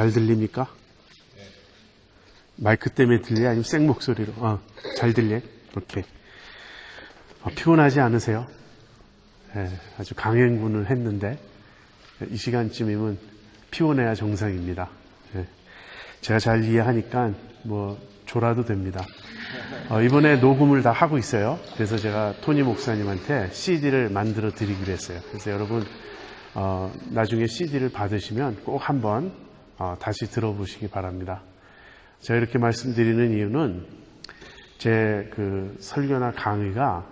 잘 들립니까? 마이크 때문에 들려요? 아니면 생 목소리로? 잘 들려요? 오케이. 피곤하지 않으세요? 네, 아주 강행군을 했는데 이 시간쯤이면 피곤해야 정상입니다. 네, 제가 잘 이해하니까 졸아도 됩니다. 이번에 녹음을 다 하고 있어요. 그래서 제가 토니 목사님한테 CD를 만들어 드리기로 했어요. 그래서 여러분 나중에 CD를 받으시면 꼭 한번 다시 들어보시기 바랍니다. 제가 이렇게 말씀드리는 이유는 제 설교나 강의가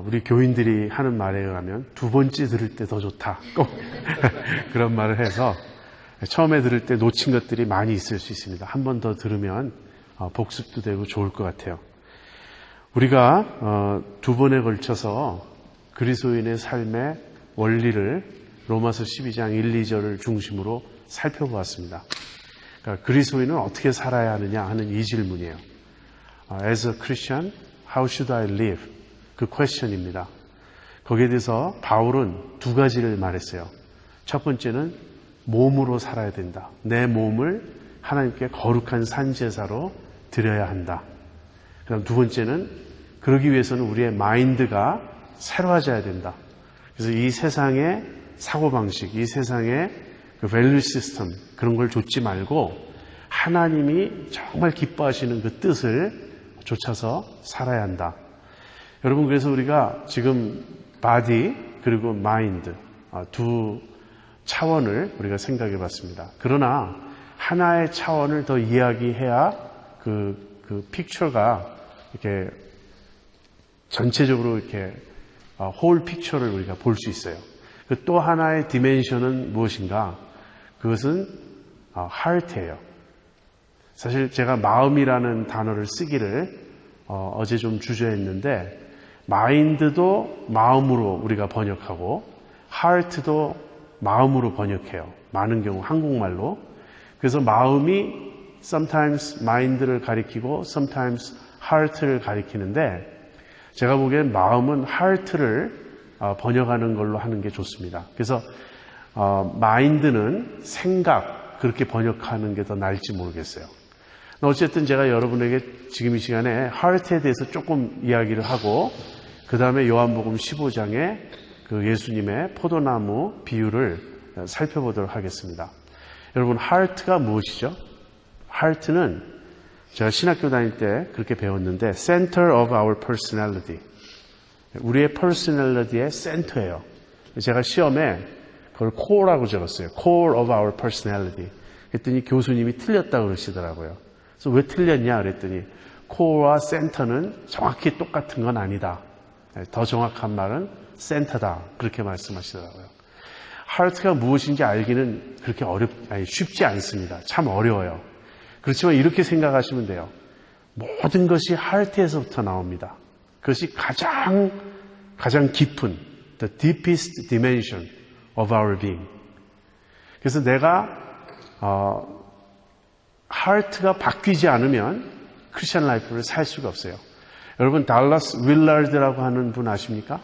우리 교인들이 하는 말에 의하면 두 번째 들을 때 더 좋다. 꼭 그런 말을 해서 처음에 들을 때 놓친 것들이 많이 있을 수 있습니다. 한 번 더 들으면 복습도 되고 좋을 것 같아요. 우리가 두 번에 걸쳐서 그리스도인의 삶의 원리를 로마서 12장 1, 2절을 중심으로 살펴보았습니다. 그러니까 그리스도인은 어떻게 살아야 하느냐 하는 이 질문이에요. As a Christian, how should I live? 그 퀘스천입니다. 거기에 대해서 바울은 두 가지를 말했어요. 첫 번째는 몸으로 살아야 된다. 내 몸을 하나님께 거룩한 산제사로 드려야 한다. 그다음 두 번째는 그러기 위해서는 우리의 마인드가 새로워져야 된다. 그래서 이 세상의 사고방식, 이 세상의 밸류 시스템 그런 걸 좇지 말고 하나님이 정말 기뻐하시는 그 뜻을 좇아서 살아야 한다. 여러분, 그래서 우리가 지금 바디 그리고 마인드 두 차원을 우리가 생각해 봤습니다. 그러나 하나의 차원을 더 이야기해야 그 픽처가 이렇게 전체적으로 이렇게 홀 픽처를 우리가 볼 수 있어요. 그 또 하나의 디멘션은 무엇인가? 그것은 heart예요. 사실 제가 마음이라는 단어를 쓰기를 어제 좀 주저했는데 마인드도 마음으로 우리가 번역하고 heart도 마음으로 번역해요. 많은 경우 한국말로. 그래서 마음이 sometimes mind를 가리키고 sometimes heart를 가리키는데 제가 보기엔 마음은 heart를 번역하는 걸로 하는 게 좋습니다. 그래서 mind는 생각 그렇게 번역하는 게 더 나을지 모르겠어요. 어쨌든 제가 여러분에게 지금 이 시간에 heart에 대해서 조금 이야기를 하고 그 다음에 요한복음 15장에 그 예수님의 포도나무 비유를 살펴보도록 하겠습니다. 여러분, heart가 무엇이죠? heart는 제가 신학교 다닐 때 그렇게 배웠는데 center of our personality. 우리의 personality의 센터예요. 제가 시험에 그걸 core라고 적었어요. core of our personality. 그랬더니 교수님이 틀렸다고 그러시더라고요. 그래서 왜 틀렸냐 그랬더니 core와 center는 정확히 똑같은 건 아니다. 더 정확한 말은 센터다. 그렇게 말씀하시더라고요. heart가 무엇인지 알기는 그렇게 쉽지 않습니다. 참 어려워요. 그렇지만 이렇게 생각하시면 돼요. 모든 것이 heart에서부터 나옵니다. 그것이 가장 깊은 the deepest dimension of our being. 그래서 내가 heart가 바뀌지 않으면 크리스천 라이프를 살 수가 없어요. 여러분, 달라스 윌라드라고 하는 분 아십니까?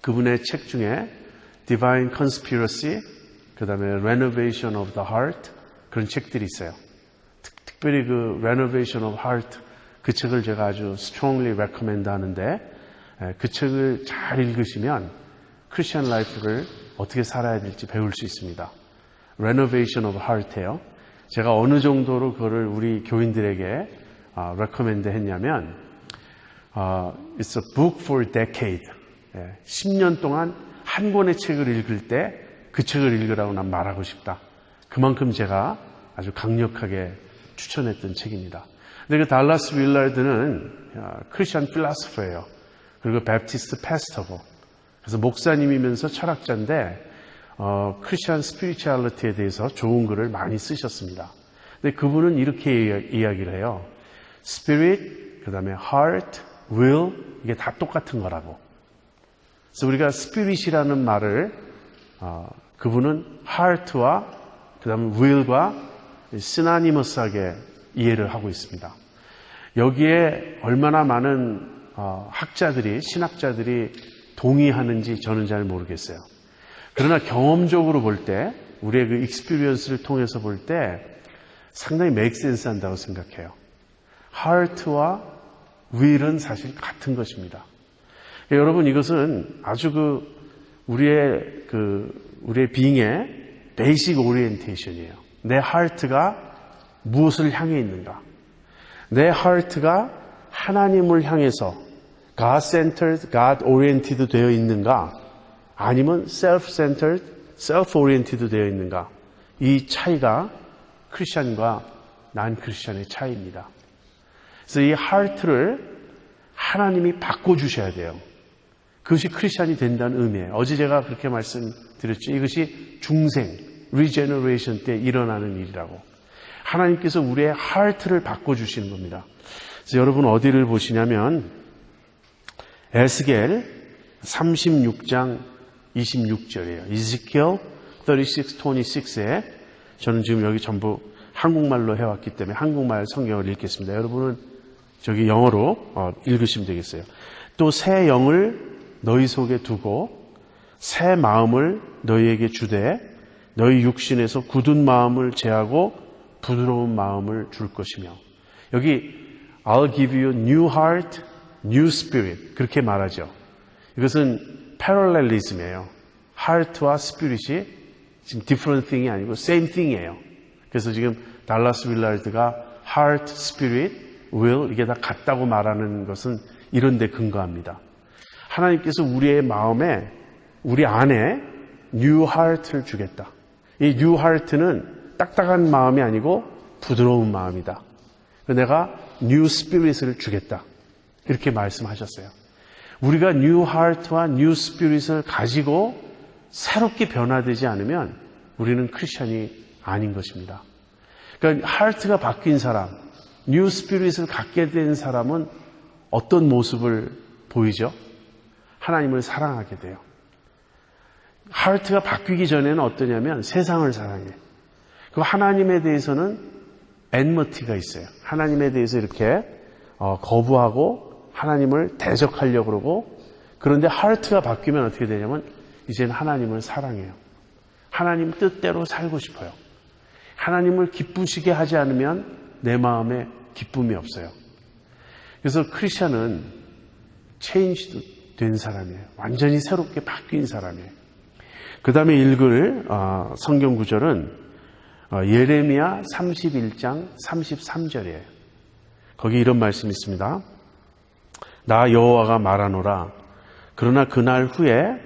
그분의 책 중에 Divine Conspiracy, 그 다음에 Renovation of the Heart 그런 책들이 있어요. 특별히 그 Renovation of Heart 그 책을 제가 아주 strongly recommend 하는데 그 책을 잘 읽으시면 크리스천 라이프를 어떻게 살아야 될지 배울 수 있습니다. Renovation of Heart예요. 제가 어느 정도로 그거를 우리 교인들에게 recommend 했냐면 It's a book for a decade. 10년 동안 한 권의 책을 읽을 때 그 책을 읽으라고 난 말하고 싶다. 그만큼 제가 아주 강력하게 추천했던 책입니다. 근데 그 달라스 윌라드는 크리스천 필라소퍼예요. 그리고 베프티스트 패스터고. 그래서 목사님이면서 철학자인데 크리스천 스피리추얼리티에 대해서 좋은 글을 많이 쓰셨습니다. 근데 그분은 이렇게 이야기를 해요. Spirit, 그 다음에 heart, will 이게 다 똑같은 거라고. 그래서 우리가 spirit이라는 말을 그분은 heart와 그 다음에 will과 시나니머스하게 이해를 하고 있습니다. 여기에 얼마나 많은 학자들이 신학자들이 동의하는지 저는 잘 모르겠어요. 그러나 경험적으로 볼 때 우리의 그 익스피리언스를 통해서 볼 때 상당히 make sense 한다고 생각해요. heart와 will은 사실 같은 것입니다. 여러분, 이것은 아주 우리의 being의 베이직 오리엔테이션이에요. 내 heart가 무엇을 향해 있는가? 내 heart가 하나님을 향해서 God-centered, God-oriented 되어 있는가? 아니면 self-centered, self-oriented 되어 있는가? 이 차이가 크리스천과 난 크리스천의 차이입니다. 그래서 이 heart를 하나님이 바꿔주셔야 돼요. 그것이 크리스천이 된다는 의미예요. 어제 제가 그렇게 말씀드렸죠. 이것이 중생, regeneration 때 일어나는 일이라고. 하나님께서 우리의 heart를 바꿔주시는 겁니다. 그래서 여러분 어디를 보시냐면 에스겔 36장 26절이에요. Ezekiel 36:26에 저는 지금 여기 전부 한국말로 해왔기 때문에 한국말 성경을 읽겠습니다. 여러분은 저기 영어로 읽으시면 되겠어요. 또 새 영을 너희 속에 두고 새 마음을 너희에게 주되 너희 육신에서 굳은 마음을 제하고 부드러운 마음을 줄 것이며 여기 I'll give you new heart, new spirit 그렇게 말하죠. 이것은 패럴렐리즘이에요. heart와 spirit이 지금 different thing이 아니고 same thing이에요. 그래서 지금 달라스 윌라드가 heart, spirit, will 이게 다 같다고 말하는 것은 이런 데 근거합니다. 하나님께서 우리의 마음에 우리 안에 new heart를 주겠다. 이 new heart는 딱딱한 마음이 아니고 부드러운 마음이다. 내가 new spirit을 주겠다. 이렇게 말씀하셨어요. 우리가 new heart와 new spirit을 가지고 새롭게 변화되지 않으면 우리는 크리스천이 아닌 것입니다. 그러니까 heart가 바뀐 사람, new spirit을 갖게 된 사람은 어떤 모습을 보이죠? 하나님을 사랑하게 돼요. heart가 바뀌기 전에는 어떠냐면 세상을 사랑해요. 그 하나님에 대해서는 enmity가 있어요. 하나님에 대해서 이렇게 거부하고 하나님을 대적하려고 그러고 그런데 heart가 바뀌면 어떻게 되냐면 이제는 하나님을 사랑해요. 하나님 뜻대로 살고 싶어요. 하나님을 기쁘시게 하지 않으면 내 마음에 기쁨이 없어요. 그래서 크리스천은 체인지 된 사람이에요. 완전히 새롭게 바뀐 사람이에요. 그 다음에 읽을 성경 구절은 예레미야 31장 33절이에요. 거기 이런 말씀이 있습니다. 나 여호와가 말하노라. 그러나 그날 후에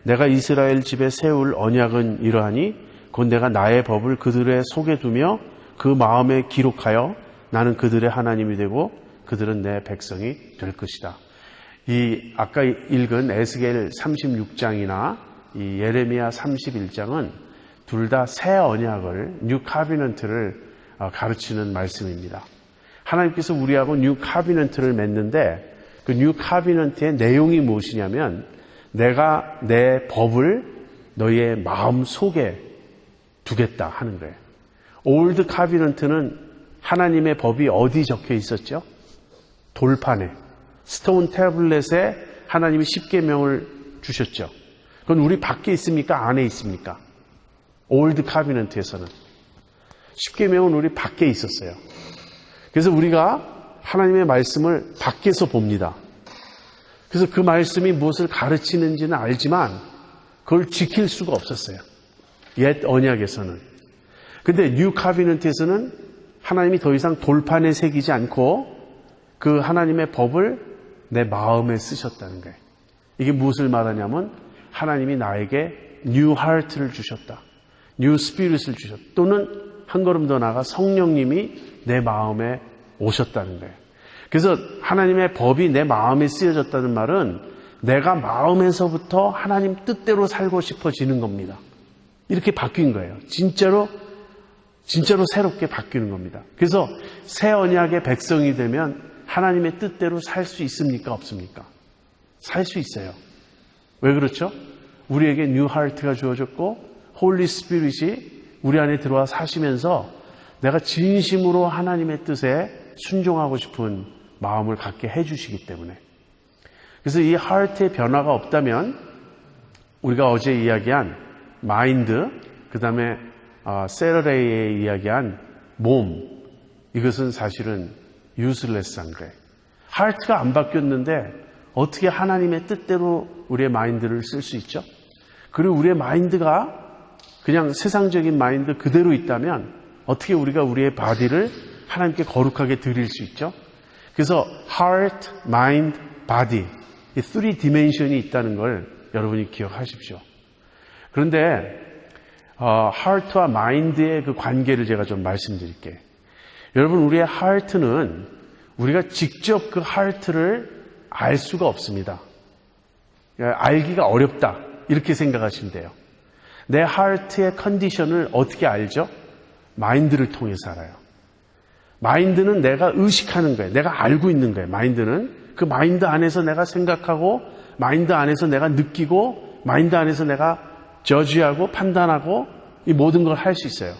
내가 이스라엘 집에 세울 언약은 이러하니 곧 내가 나의 법을 그들의 속에 두며 그 마음에 기록하여 나는 그들의 하나님이 되고 그들은 내 백성이 될 것이다. 이 아까 읽은 에스겔 36장이나 이 예레미야 31장은 둘 다 새 언약을 뉴 카비넌트를 가르치는 말씀입니다. 하나님께서 우리하고 뉴 카비넌트를 맺는데 그 뉴 카비넌트의 내용이 무엇이냐면 내가 내 법을 너희의 마음 속에 두겠다 하는 거예요. 올드 카비넌트는 하나님의 법이 어디 적혀 있었죠? 돌판에 스톤 태블릿에 하나님이 십계명을 주셨죠. 그건 우리 밖에 있습니까? 안에 있습니까? 올드 카비넌트에서는 십계명은 우리 밖에 있었어요. 그래서 우리가 하나님의 말씀을 밖에서 봅니다. 그래서 그 말씀이 무엇을 가르치는지는 알지만 그걸 지킬 수가 없었어요. 옛 언약에서는. 근데 뉴 카비넌트에서는 하나님이 더 이상 돌판에 새기지 않고 그 하나님의 법을 내 마음에 쓰셨다는 거예요. 이게 무엇을 말하냐면 하나님이 나에게 뉴 하트를 주셨다. 뉴 스피릿을 주셨다. 또는 한 걸음 더 나아가 성령님이 내 마음에 오셨다는 거예요. 그래서 하나님의 법이 내 마음에 쓰여졌다는 말은 내가 마음에서부터 하나님 뜻대로 살고 싶어지는 겁니다. 이렇게 바뀐 거예요. 진짜로 새롭게 바뀌는 겁니다. 그래서 새 언약의 백성이 되면 하나님의 뜻대로 살 수 있습니까? 없습니까? 살 수 있어요. 왜 그렇죠? 우리에게 뉴 하트가 주어졌고 홀리 스피릿이 우리 안에 들어와 사시면서 내가 진심으로 하나님의 뜻에 순종하고 싶은 마음을 갖게 해주시기 때문에. 그래서 이 하트의 변화가 없다면 우리가 어제 이야기한 마인드, 그 다음에 세러레이에 이야기한 몸, 이것은 사실은 useless한 거예요. 하트가 안 바뀌었는데 어떻게 하나님의 뜻대로 우리의 마인드를 쓸 수 있죠? 그리고 우리의 마인드가 그냥 세상적인 마인드 그대로 있다면 어떻게 우리가 우리의 바디를 하나님께 거룩하게 드릴 수 있죠? 그래서 heart, mind, body 이 3디멘션이 있다는 걸 여러분이 기억하십시오. 그런데 heart와 mind의 그 관계를 제가 좀 말씀드릴게요. 여러분, 우리의 heart는 우리가 직접 그 heart를 알 수가 없습니다. 알기가 어렵다 이렇게 생각하시면 돼요. 내 heart의 컨디션을 어떻게 알죠? 마인드를 통해서 알아요. 마인드는 내가 의식하는 거예요. 내가 알고 있는 거예요. 마인드는 그 마인드 안에서 내가 생각하고, 마인드 안에서 내가 느끼고, 마인드 안에서 내가 저지하고 판단하고 이 모든 걸 할 수 있어요.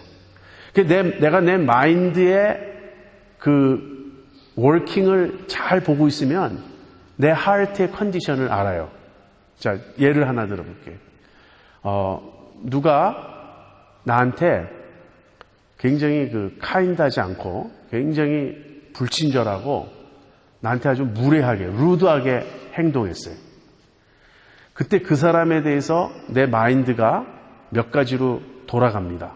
내가 내 마인드의 그 워킹을 잘 보고 있으면 내 하트의 컨디션을 알아요. 자, 예를 하나 들어볼게요. 누가 나한테 굉장히 카인드하지 않고 굉장히 불친절하고 나한테 아주 무례하게, 루드하게 행동했어요. 그때 그 사람에 대해서 내 마인드가 몇 가지로 돌아갑니다.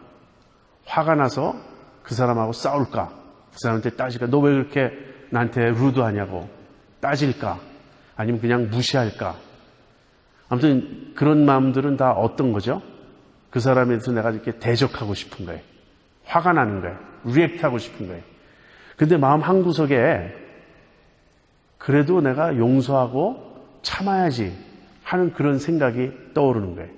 화가 나서 그 사람하고 싸울까? 그 사람한테 따질까? 너 왜 그렇게 나한테 루드하냐고 따질까? 아니면 그냥 무시할까? 아무튼 그런 마음들은 다 어떤 거죠? 그 사람에 대해서 내가 이렇게 대적하고 싶은 거예요. 화가 나는 거예요. 리액트하고 싶은 거예요. 근데 마음 한구석에 그래도 내가 용서하고 참아야지 하는 그런 생각이 떠오르는 거예요.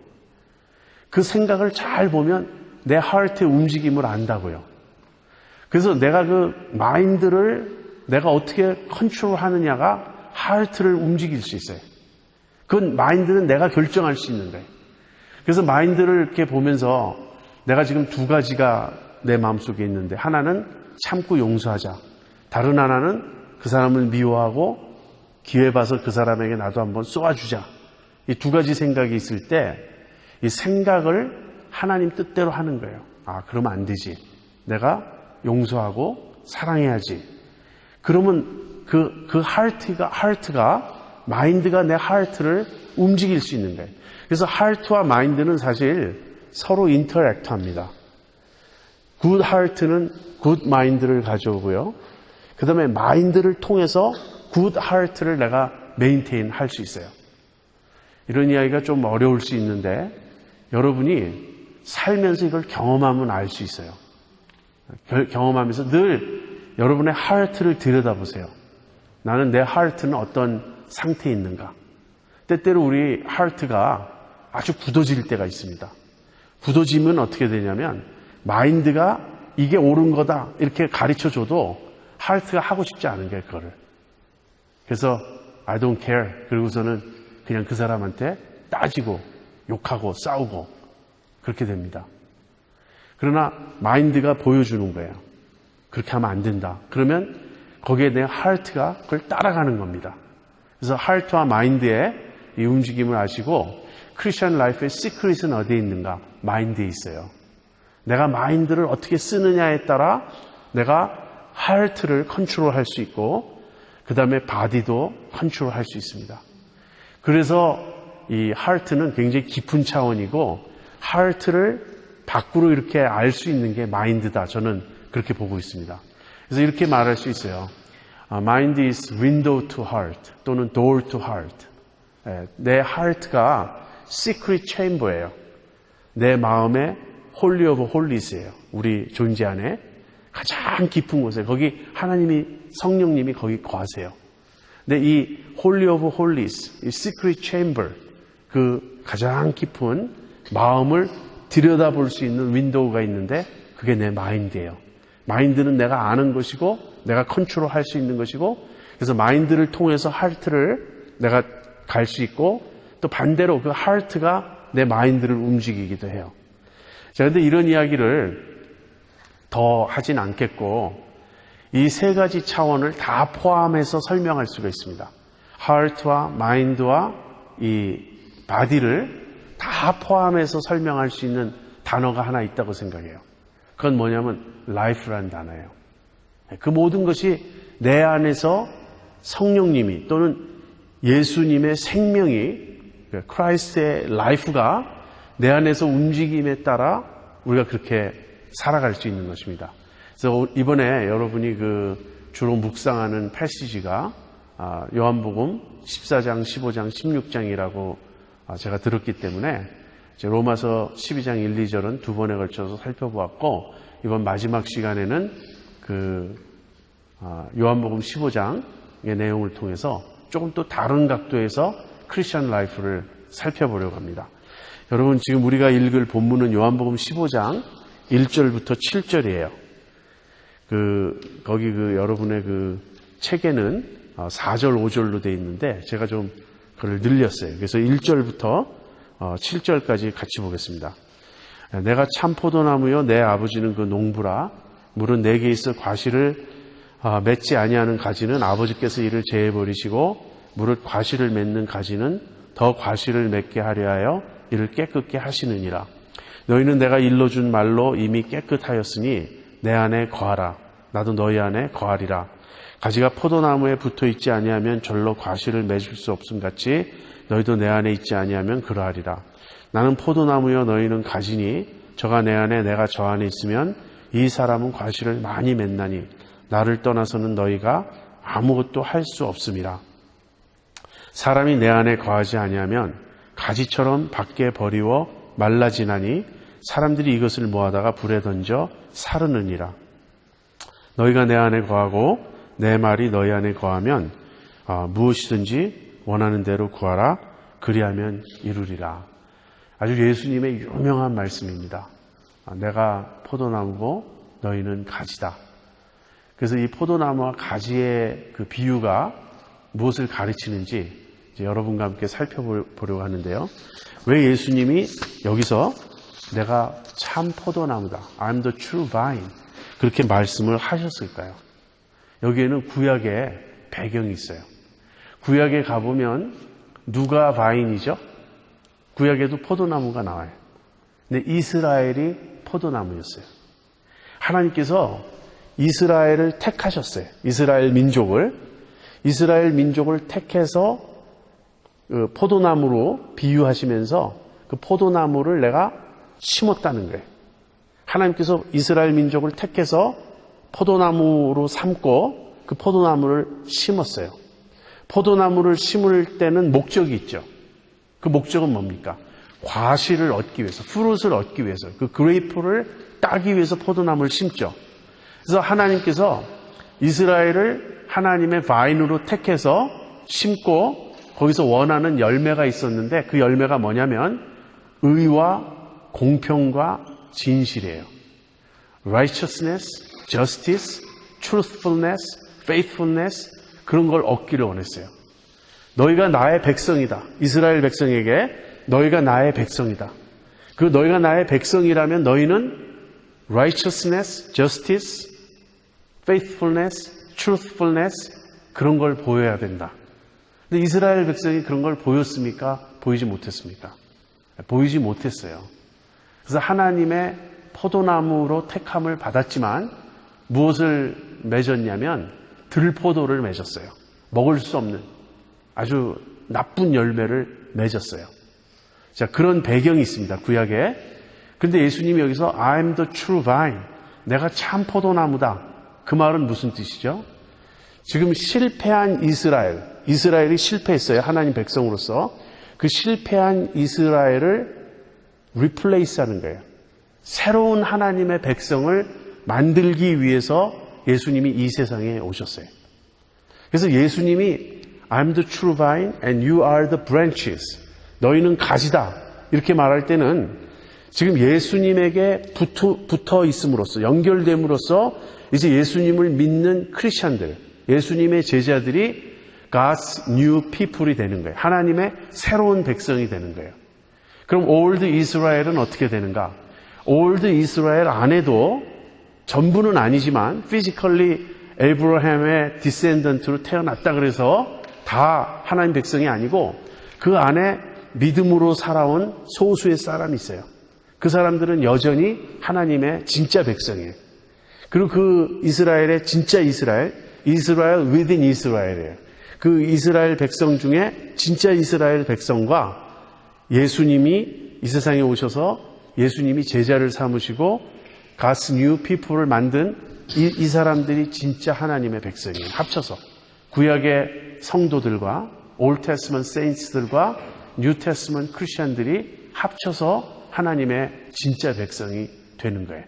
그 생각을 잘 보면 내 하트의 움직임을 안다고요. 그래서 내가 그 마인드를 내가 어떻게 컨트롤하느냐가 하트를 움직일 수 있어요. 그건 마인드는 내가 결정할 수 있는 거예요. 그래서 마인드를 이렇게 보면서 내가 지금 두 가지가 내 마음속에 있는데 하나는 참고 용서하자. 다른 하나는 그 사람을 미워하고 기회 봐서 그 사람에게 나도 한번 쏘아주자. 이 두 가지 생각이 있을 때 이 생각을 하나님 뜻대로 하는 거예요. 그러면 안 되지. 내가 용서하고 사랑해야지. 그러면 그 하트가 마인드가 내 하트를 움직일 수 있는 거예요. 그래서 하트와 마인드는 사실 서로 인터랙트 합니다. 굿 하트는 굿 마인드를 가져오고요. 그 다음에 마인드를 통해서 굿 하트를 내가 메인테인 할 수 있어요. 이런 이야기가 좀 어려울 수 있는데 여러분이 살면서 이걸 경험하면 알 수 있어요. 경험하면서 늘 여러분의 하트를 들여다보세요. 나는 내 하트는 어떤 상태에 있는가? 때때로 우리 하트가 아주 굳어질 때가 있습니다. 굳어지면 어떻게 되냐면 마인드가 이게 옳은 거다 이렇게 가르쳐줘도 하트가 하고 싶지 않은 게 그거를. 그래서 I don't care. 그리고서는 그냥 그 사람한테 따지고 욕하고 싸우고 그렇게 됩니다. 그러나 마인드가 보여주는 거예요. 그렇게 하면 안 된다. 그러면 거기에 대한 하트가 그걸 따라가는 겁니다. 그래서 하트와 마인드의 이 움직임을 아시고 크리스천 라이프의 시크릿은 어디에 있는가? 마인드에 있어요. 내가 마인드를 어떻게 쓰느냐에 따라 내가 하트를 컨트롤할 수 있고 그 다음에 바디도 컨트롤할 수 있습니다. 그래서 이 하트는 굉장히 깊은 차원이고 하트를 밖으로 이렇게 알 수 있는 게 마인드다. 저는 그렇게 보고 있습니다. 그래서 이렇게 말할 수 있어요. Mind is window to heart 또는 door to heart. 내 하트가 secret chamber예요. 내 마음의 홀리 오브 홀리스예요. 우리 존재 안에 가장 깊은 곳에 거기 하나님이 성령님이 거기 거하세요. 근데 이 홀리 오브 홀리스, 이 시크릿 체인버 그 가장 깊은 마음을 들여다볼 수 있는 윈도우가 있는데 그게 내 마인드예요. 마인드는 내가 아는 것이고 내가 컨트롤할 수 있는 것이고 그래서 마인드를 통해서 하트를 내가 갈 수 있고 또 반대로 그 하트가 내 마인드를 움직이기도 해요. 자, 근데 이런 이야기를 더 하진 않겠고 이 세 가지 차원을 다 포함해서 설명할 수가 있습니다. 하트와 마인드와 이 바디를 다 포함해서 설명할 수 있는 단어가 하나 있다고 생각해요. 그건 뭐냐면 life라는 단어예요. 그 모든 것이 내 안에서 성령님이 또는 예수님의 생명이 크라이스트의 라이프가 내 안에서 움직임에 따라 우리가 그렇게 살아갈 수 있는 것입니다. 그래서 이번에 여러분이 주로 묵상하는 패시지가 요한복음 14장, 15장, 16장이라고 제가 들었기 때문에 로마서 12장 1, 2절은 두 번에 걸쳐서 살펴보았고 이번 마지막 시간에는 요한복음 15장의 내용을 통해서 조금 또 다른 각도에서 크리스천 라이프를 살펴보려고 합니다. 여러분 지금 우리가 읽을 본문은 요한복음 15장 1절부터 7절이에요. 거기 여러분의 책에는 4절, 5절로 되어 있는데 제가 좀 그걸 늘렸어요. 그래서 1절부터 7절까지 같이 보겠습니다. 내가 참 포도나무요 내 아버지는 그 농부라 물은 내게 있어 과실을 맺지 아니하는 가지는 아버지께서 이를 제해버리시고 무릇 과실을 맺는 가지는 더 과실을 맺게 하려 하여 이를 깨끗게 하시느니라. 너희는 내가 일러준 말로 이미 깨끗하였으니 내 안에 거하라. 나도 너희 안에 거하리라. 가지가 포도나무에 붙어있지 아니하면 절로 과실을 맺을 수 없음 같이 너희도 내 안에 있지 아니하면 그러하리라. 나는 포도나무여 너희는 가지니 저가 내 안에 내가 저 안에 있으면 이 사람은 과실을 많이 맺나니 나를 떠나서는 너희가 아무것도 할 수 없음이라. 사람이 내 안에 거하지 아니하면 가지처럼 밖에 버리워 말라지나니 사람들이 이것을 모아다가 불에 던져 사르느니라. 너희가 내 안에 거하고 내 말이 너희 안에 거하면 무엇이든지 원하는 대로 구하라. 그리하면 이루리라. 아주 예수님의 유명한 말씀입니다. 내가 포도나무고 너희는 가지다. 그래서 이 포도나무와 가지의 그 비유가 무엇을 가르치는지 이제 여러분과 함께 살펴보려고 하는데요. 왜 예수님이 여기서 내가 참 포도나무다, I'm the true vine 그렇게 말씀을 하셨을까요? 여기에는 구약의 배경이 있어요. 구약에 가보면 누가 바인이죠? 구약에도 포도나무가 나와요. 근데 이스라엘이 포도나무였어요. 하나님께서 이스라엘을 택하셨어요. 이스라엘 민족을 택해서 그 포도나무로 비유하시면서 그 포도나무를 내가 심었다는 거예요. 하나님께서 이스라엘 민족을 택해서 포도나무로 삼고 그 포도나무를 심었어요. 포도나무를 심을 때는 목적이 있죠. 그 목적은 뭡니까? 과실을 얻기 위해서, 프루트를 얻기 위해서, 그 그레이프를 따기 위해서 포도나무를 심죠. 그래서 하나님께서 이스라엘을 하나님의 바인으로 택해서 심고 거기서 원하는 열매가 있었는데 그 열매가 뭐냐면 의와 공평과 진실이에요. Righteousness, Justice, Truthfulness, Faithfulness 그런 걸 얻기를 원했어요. 너희가 나의 백성이다. 이스라엘 백성에게 너희가 나의 백성이다. 그 너희가 나의 백성이라면 너희는 Righteousness, Justice, Faithfulness, Truthfulness 그런 걸 보여야 된다. 근데 이스라엘 백성이 그런 걸 보였습니까? 보이지 못했습니까? 보이지 못했어요. 그래서 하나님의 포도나무로 택함을 받았지만 무엇을 맺었냐면 들포도를 맺었어요. 먹을 수 없는 아주 나쁜 열매를 맺었어요. 자, 그런 배경이 있습니다. 구약에. 근데 예수님이 여기서 I'm the true vine. 내가 참 포도나무다. 그 말은 무슨 뜻이죠? 지금 실패한 이스라엘이 실패했어요. 하나님 백성으로서. 그 실패한 이스라엘을 replace 하는 거예요. 새로운 하나님의 백성을 만들기 위해서 예수님이 이 세상에 오셨어요. 그래서 예수님이 I'm the true vine and you are the branches. 너희는 가지다. 이렇게 말할 때는 지금 예수님에게 붙어 있음으로써 연결됨으로써 이제 예수님을 믿는 크리스천들, 예수님의 제자들이 God's new people이 되는 거예요. 하나님의 새로운 백성이 되는 거예요. 그럼 Old Israel은 어떻게 되는가? Old Israel 안에도 전부는 아니지만 physically 에브라함의 디센던트로 태어났다 그래서 다 하나님 백성이 아니고 그 안에 믿음으로 살아온 소수의 사람이 있어요. 그 사람들은 여전히 하나님의 진짜 백성이에요. 그리고 그 이스라엘의 진짜 이스라엘 within 이스라엘이에요. 그 이스라엘 백성 중에 진짜 이스라엘 백성과 예수님이 이 세상에 오셔서 예수님이 제자를 삼으시고 God's new people을 만든 이 사람들이 진짜 하나님의 백성이에요. 합쳐서 구약의 성도들과 Old Testament saints들과 New Testament 크리스천들이 합쳐서 하나님의 진짜 백성이 되는 거예요.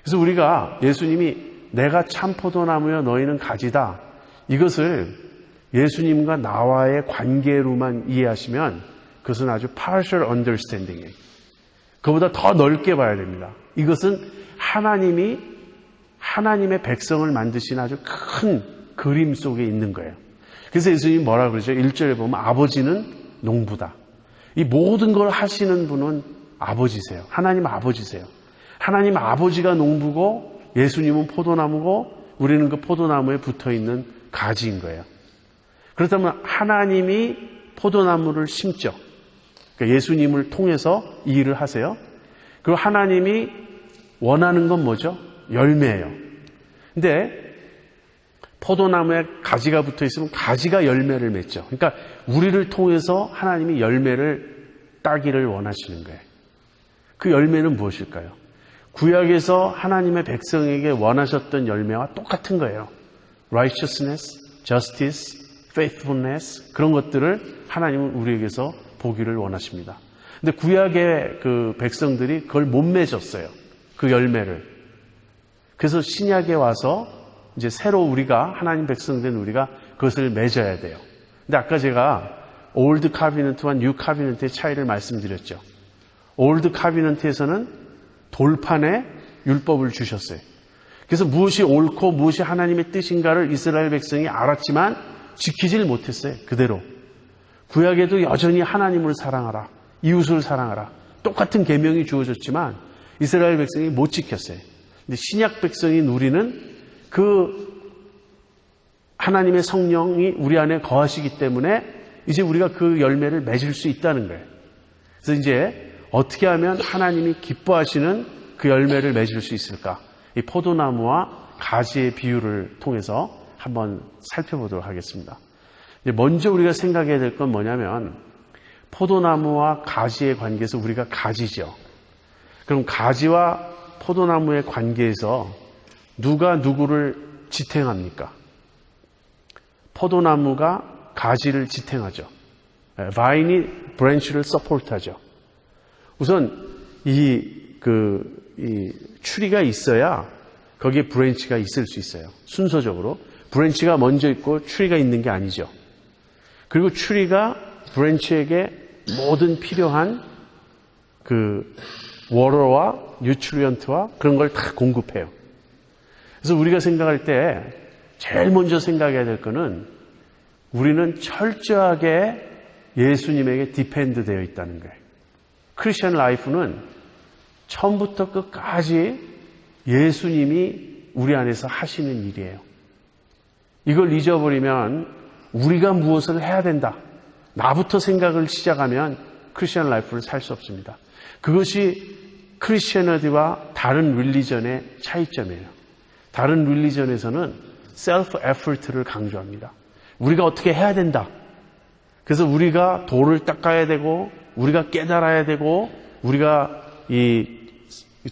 그래서 우리가 예수님이 내가 참 포도나무여 너희는 가지다, 이것을 예수님과 나와의 관계로만 이해하시면 그것은 아주 partial understanding이에요. 그보다 더 넓게 봐야 됩니다. 이것은 하나님의 백성을 만드신 아주 큰 그림 속에 있는 거예요. 그래서 예수님이 뭐라 그러죠? 1절에 보면 아버지는 농부다. 이 모든 걸 하시는 분은 아버지세요. 하나님 아버지세요. 하나님 아버지가 농부고 예수님은 포도나무고 우리는 그 포도나무에 붙어있는 가지인 거예요. 그렇다면 하나님이 포도나무를 심죠. 그러니까 예수님을 통해서 이 일을 하세요. 그리고 하나님이 원하는 건 뭐죠? 열매예요. 근데 포도나무에 가지가 붙어 있으면 가지가 열매를 맺죠. 그러니까 우리를 통해서 하나님이 열매를 따기를 원하시는 거예요. 그 열매는 무엇일까요? 구약에서 하나님의 백성에게 원하셨던 열매와 똑같은 거예요. righteousness, justice, faithfulness, 그런 것들을 하나님은 우리에게서 보기를 원하십니다. 근데 구약의 그 백성들이 그걸 못 맺었어요. 그 열매를. 그래서 신약에 와서 이제 새로 우리가 하나님 백성 된 우리가 그것을 맺어야 돼요. 근데 아까 제가 올드 카비넌트와 뉴 카비넌트의 차이를 말씀드렸죠. 올드 카비넌트에서는 돌판에 율법을 주셨어요. 그래서 무엇이 옳고 무엇이 하나님의 뜻인가를 이스라엘 백성이 알았지만 지키질 못했어요. 그대로. 구약에도 여전히 하나님을 사랑하라, 이웃을 사랑하라, 똑같은 계명이 주어졌지만 이스라엘 백성이 못 지켰어요. 근데 신약 백성이 누리는 그 하나님의 성령이 우리 안에 거하시기 때문에 이제 우리가 그 열매를 맺을 수 있다는 거예요. 그래서 이제 어떻게 하면 하나님이 기뻐하시는 그 열매를 맺을 수 있을까? 이 포도나무와 가지의 비유를 통해서 한번 살펴보도록 하겠습니다. 먼저 우리가 생각해야 될 건 뭐냐면 포도나무와 가지의 관계에서 우리가 가지죠. 그럼 가지와 포도나무의 관계에서 누가 누구를 지탱합니까? 포도나무가 가지를 지탱하죠. 바인이 브랜치를 서포트하죠. 우선 이 추리가 있어야 거기에 브랜치가 있을 수 있어요. 순서적으로 브랜치가 먼저 있고 추리가 있는 게 아니죠. 그리고 추리가 브랜치에게 모든 필요한 그 워러와 뉴트리언트와 그런 걸 다 공급해요. 그래서 우리가 생각할 때 제일 먼저 생각해야 될 거는 우리는 철저하게 예수님에게 디펜드 되어 있다는 거예요. 크리스천 라이프는 처음부터 끝까지 예수님이 우리 안에서 하시는 일이에요. 이걸 잊어버리면 우리가 무엇을 해야 된다, 나부터 생각을 시작하면 크리스천 라이프를 살 수 없습니다. 그것이 크리스천리티와 다른 릴리전의 차이점이에요. 다른 릴리전에서는 셀프 에포트를 강조합니다. 우리가 어떻게 해야 된다. 그래서 우리가 도를 닦아야 되고 우리가 깨달아야 되고 우리가 이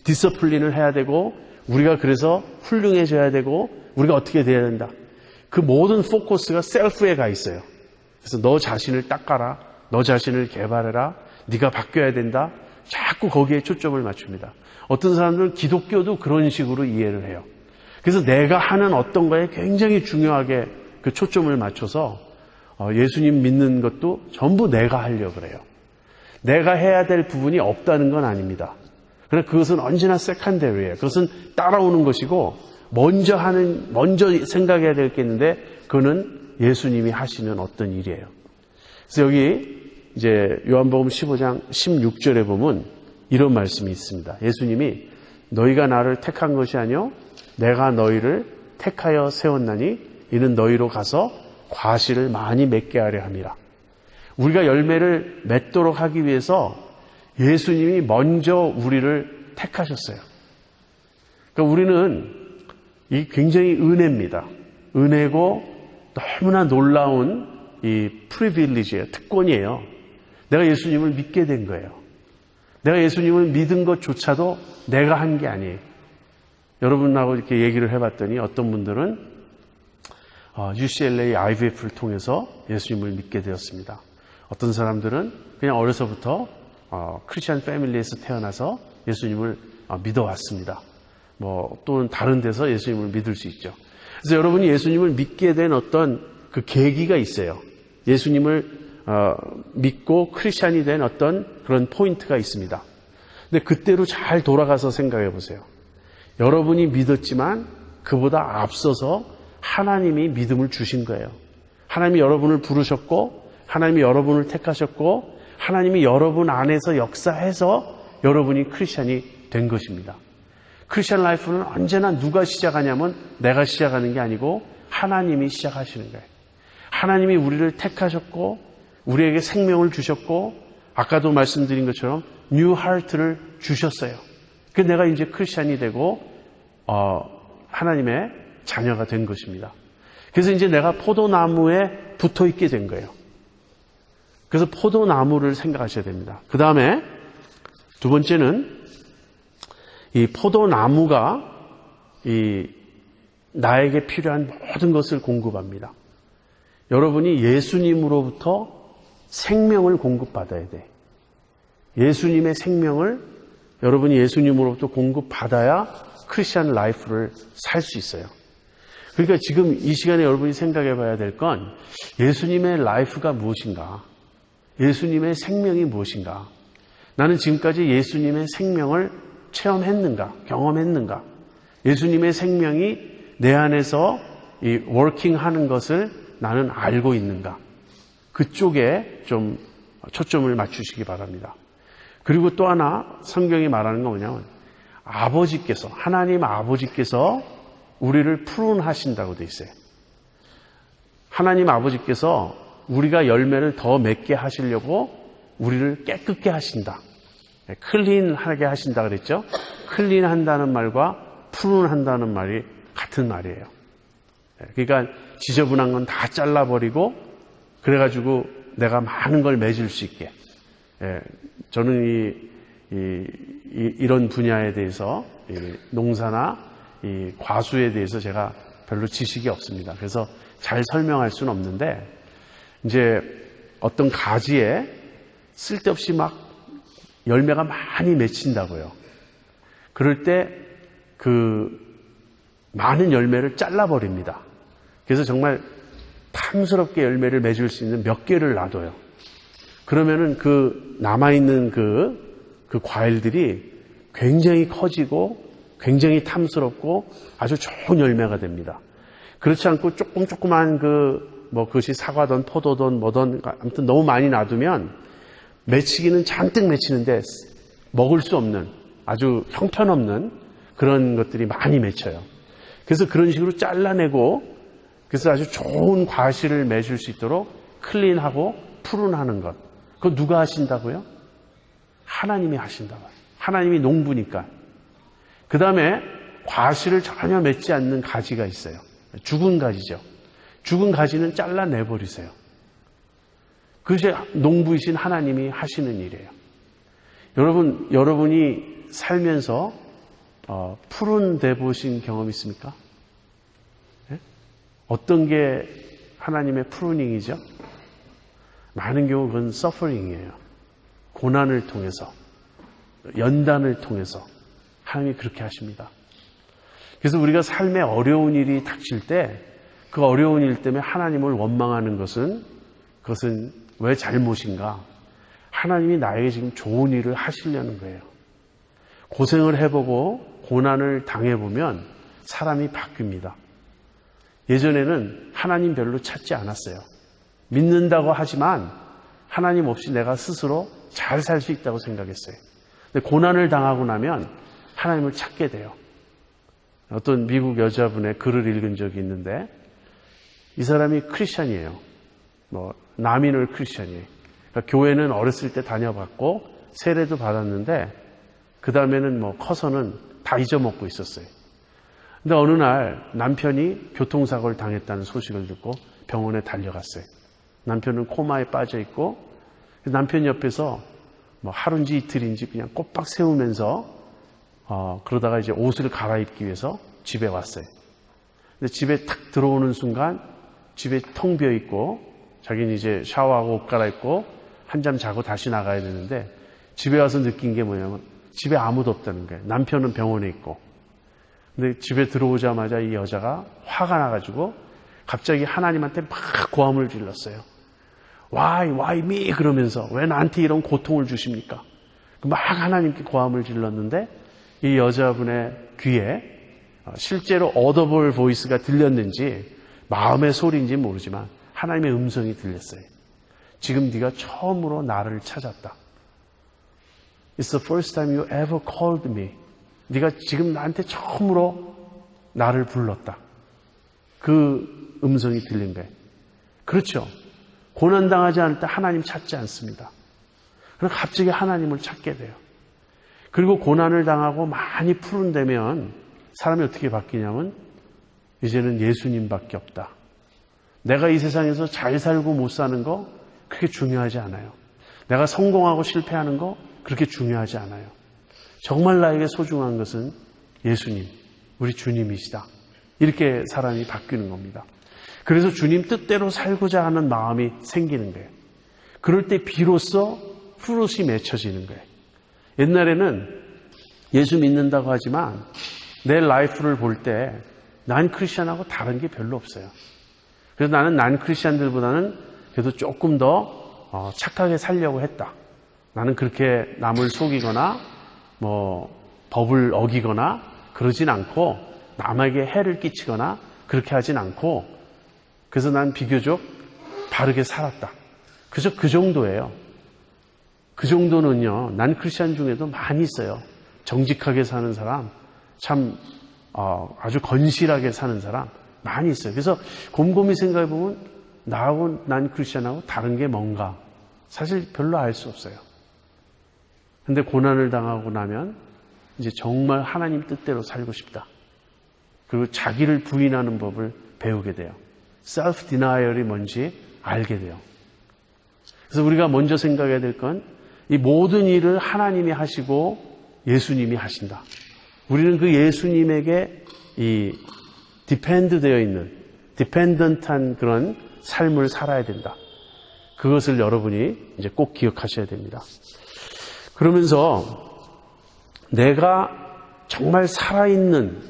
디서플린을 해야 되고 우리가 그래서 훌륭해져야 되고 우리가 어떻게 돼야 된다. 그 모든 포커스가 셀프에 가 있어요. 그래서 너 자신을 닦아라, 너 자신을 개발해라, 네가 바뀌어야 된다. 자꾸 거기에 초점을 맞춥니다. 어떤 사람들은 기독교도 그런 식으로 이해를 해요. 그래서 내가 하는 어떤 거에 굉장히 중요하게 그 초점을 맞춰서 예수님 믿는 것도 전부 내가 하려고 그래요. 내가 해야 될 부분이 없다는 건 아닙니다. 그러나 그것은 언제나 세컨더리예요. 그것은 따라오는 것이고 먼저 생각해야 될 게 있는데 그거는 예수님이 하시는 어떤 일이에요. 그래서 여기 이제 요한복음 15장 16절에 보면 이런 말씀이 있습니다. 예수님이 너희가 나를 택한 것이 아니요 내가 너희를 택하여 세웠나니 이는 너희로 가서 과실을 많이 맺게 하려 함이라. 우리가 열매를 맺도록 하기 위해서 예수님이 먼저 우리를 택하셨어요. 그러니까 우리는 이 굉장히 은혜입니다. 은혜고 너무나 놀라운 이 프리빌리지예요. 특권이에요. 내가 예수님을 믿게 된 거예요. 내가 예수님을 믿은 것조차도 내가 한 게 아니에요. 여러분하고 이렇게 얘기를 해봤더니 어떤 분들은 UCLA IVF를 통해서 예수님을 믿게 되었습니다. 어떤 사람들은 그냥 어려서부터 크리스천 패밀리에서 태어나서 예수님을 믿어왔습니다. 또는 다른 데서 예수님을 믿을 수 있죠. 그래서 여러분이 예수님을 믿게 된 어떤 그 계기가 있어요. 예수님을 믿고 크리스천이 된 어떤 그런 포인트가 있습니다. 근데 그때로 잘 돌아가서 생각해 보세요. 여러분이 믿었지만 그보다 앞서서 하나님이 믿음을 주신 거예요. 하나님이 여러분을 부르셨고 하나님이 여러분을 택하셨고 하나님이 여러분 안에서 역사해서 여러분이 크리스천이 된 것입니다. 크리스천 라이프는 언제나 누가 시작하냐면 내가 시작하는 게 아니고 하나님이 시작하시는 거예요. 하나님이 우리를 택하셨고 우리에게 생명을 주셨고 아까도 말씀드린 것처럼 뉴 하트를 주셨어요. 그래서 내가 이제 크리스천이 되고 하나님의 자녀가 된 것입니다. 그래서 이제 내가 포도나무에 붙어 있게 된 거예요. 그래서 포도나무를 생각하셔야 됩니다. 그 다음에 두 번째는 이 포도나무가 나에게 필요한 모든 것을 공급합니다. 여러분이 예수님으로부터 생명을 공급받아야 돼. 예수님의 생명을 여러분이 예수님으로부터 공급받아야 크리스천 라이프를 살 수 있어요. 그러니까 지금 이 시간에 여러분이 생각해 봐야 될 건 예수님의 라이프가 무엇인가? 예수님의 생명이 무엇인가? 나는 지금까지 예수님의 생명을 체험했는가? 경험했는가? 예수님의 생명이 내 안에서 이 워킹하는 것을 나는 알고 있는가? 그쪽에 좀 초점을 맞추시기 바랍니다. 그리고 또 하나 성경이 말하는 건 뭐냐면 아버지께서 하나님 아버지께서 우리를 푸른하신다고 돼 있어요. 하나님 아버지께서 우리가 열매를 더 맺게 하시려고 우리를 깨끗게 하신다. 클린하게 하신다 그랬죠. 클린한다는 말과 푸른한다는 말이 같은 말이에요. 그러니까 지저분한 건 다 잘라버리고 그래가지고 내가 많은 걸 맺을 수 있게. 저는 이런 분야에 대해서 농사나 과수에 대해서 제가 별로 지식이 없습니다. 그래서 잘 설명할 수는 없는데 이제 어떤 가지에 쓸데없이 막 열매가 많이 맺힌다고요. 그럴 때 그 많은 열매를 잘라버립니다. 그래서 정말 탐스럽게 열매를 맺을 수 있는 몇 개를 놔둬요. 그러면은 그 남아있는 그 과일들이 굉장히 커지고 굉장히 탐스럽고 아주 좋은 열매가 됩니다. 그렇지 않고 조그만 그것이 사과든 포도든 뭐든 아무튼 너무 많이 놔두면 맺히기는 잔뜩 맺히는데 먹을 수 없는 아주 형편없는 그런 것들이 많이 맺혀요. 그래서 그런 식으로 잘라내고 그래서 아주 좋은 과실을 맺을 수 있도록 클린하고 푸른하는 것. 그거 누가 하신다고요? 하나님이 하신다고요. 하나님이 농부니까. 그 다음에 과실을 전혀 맺지 않는 가지가 있어요. 죽은 가지죠. 죽은 가지는 잘라내버리세요. 그것이 농부이신 하나님이 하시는 일이에요. 여러분이 살면서 푸른 돼 보신 경험 있습니까? 네? 어떤 게 하나님의 프루닝이죠? 많은 경우 그건 서퍼링이에요. 고난을 통해서, 연단을 통해서 하나님이 그렇게 하십니다. 그래서 우리가 삶에 어려운 일이 닥칠 때 그 어려운 일 때문에 하나님을 원망하는 것은 그것은 왜 잘못인가? 하나님이 나에게 지금 좋은 일을 하시려는 거예요. 고생을 해보고 고난을 당해보면 사람이 바뀝니다. 예전에는 하나님 별로 찾지 않았어요. 믿는다고 하지만 하나님 없이 내가 스스로 잘 살 수 있다고 생각했어요. 근데 고난을 당하고 나면 하나님을 찾게 돼요. 어떤 미국 여자분의 글을 읽은 적이 있는데 이 사람이 크리스천이에요. 나미널 크리스천이에요. 그러니까 교회는 어렸을 때 다녀봤고 세례도 받았는데 그 다음에는 뭐 커서는 다 잊어먹고 있었어요. 근데 어느 날 남편이 교통사고를 당했다는 소식을 듣고 병원에 달려갔어요. 남편은 코마에 빠져 있고 남편 옆에서 뭐 하루인지 이틀인지 그냥 꼬박 세우면서 그러다가 이제 옷을 갈아입기 위해서 집에 왔어요. 근데 집에 탁 들어오는 순간 집에 텅 비어 있고 자기는 이제 샤워하고 옷 갈아입고 한잠 자고 다시 나가야 되는데 집에 와서 느낀 게 뭐냐면 집에 아무도 없다는 거예요. 남편은 병원에 있고. 근데 집에 들어오자마자 이 여자가 화가 나가지고 갑자기 하나님한테 막 고함을 질렀어요. Why me? 그러면서 왜 나한테 이런 고통을 주십니까? 막 하나님께 고함을 질렀는데 이 여자분의 귀에 실제로 audible voice가 들렸는지 마음의 소리인지 모르지만 하나님의 음성이 들렸어요. 지금 네가 처음으로 나를 찾았다. It's the first time you ever called me. 네가 지금 나한테 처음으로 나를 불렀다. 그 음성이 들린 거예요. 그렇죠. 고난당하지 않을 때 하나님 찾지 않습니다. 그럼 갑자기 하나님을 찾게 돼요. 그리고 고난을 당하고 많이 푸른다면 사람이 어떻게 바뀌냐면 이제는 예수님밖에 없다. 내가 이 세상에서 잘 살고 못 사는 거 그렇게 중요하지 않아요. 내가 성공하고 실패하는 거 그렇게 중요하지 않아요. 정말 나에게 소중한 것은 예수님, 우리 주님이시다. 이렇게 사람이 바뀌는 겁니다. 그래서 주님 뜻대로 살고자 하는 마음이 생기는 거예요. 그럴 때 비로소 프루시 맺혀지는 거예요. 옛날에는 예수 믿는다고 하지만 내 라이프를 볼 때 난 크리스천하고 다른 게 별로 없어요. 그래서 나는 난 크리스천들보다는 그래도 조금 더 착하게 살려고 했다. 나는 그렇게 남을 속이거나 법을 어기거나 그러진 않고 남에게 해를 끼치거나 그렇게 하진 않고 그래서 난 비교적 바르게 살았다. 그저 그 정도예요. 그 정도는요. 난 크리스천 중에도 많이 있어요. 정직하게 사는 사람, 참 아주 건실하게 사는 사람 많이 있어요. 그래서 곰곰이 생각해보면 나하고 난 크리스천하고 다른 게 뭔가 사실 별로 알 수 없어요. 근데 고난을 당하고 나면 이제 정말 하나님 뜻대로 살고 싶다. 그리고 자기를 부인하는 법을 배우게 돼요. self denial이 뭔지 알게 돼요. 그래서 우리가 먼저 생각해야 될 건 이 모든 일을 하나님이 하시고 예수님이 하신다. 우리는 그 예수님에게 이 디펜드 되어 있는 디펜던트한 그런 삶을 살아야 된다. 그것을 여러분이 이제 꼭 기억하셔야 됩니다. 그러면서 내가 정말 살아있는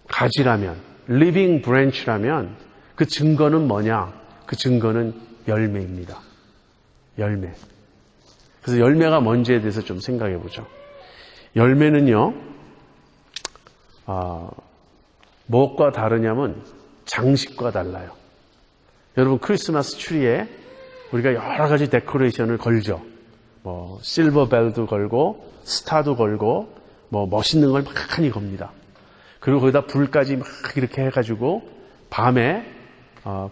가지라면 living branch라면 그 증거는 뭐냐? 그 증거는 열매입니다. 열매. 그래서 열매가 뭔지에 대해서 좀 생각해 보죠. 열매는요, 무엇과 다르냐면 장식과 달라요. 여러분 크리스마스 트리에 우리가 여러 가지 데코레이션을 걸죠. 실버벨도 걸고 스타도 걸고 멋있는 걸 많이 겁니다. 그리고 거기다 불까지 막 이렇게 해가지고 밤에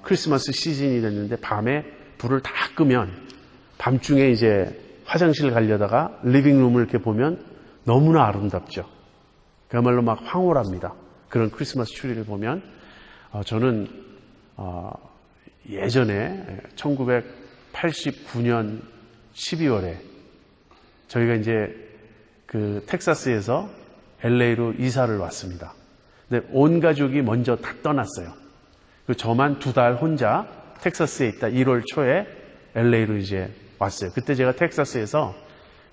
크리스마스 시즌이 됐는데 밤에 불을 다 끄면 밤중에 이제 화장실 가려다가 리빙룸을 이렇게 보면 너무나 아름답죠. 그야말로 막 황홀합니다. 그런 크리스마스 트리를 보면 저는 예전에 1989년 12월에 저희가 이제 그 텍사스에서 LA로 이사를 왔습니다. 근데 온 가족이 먼저 다 떠났어요. 저만 2달 혼자 텍사스에 있다 1월 초에 LA로 이제 왔어요. 그때 제가 텍사스에서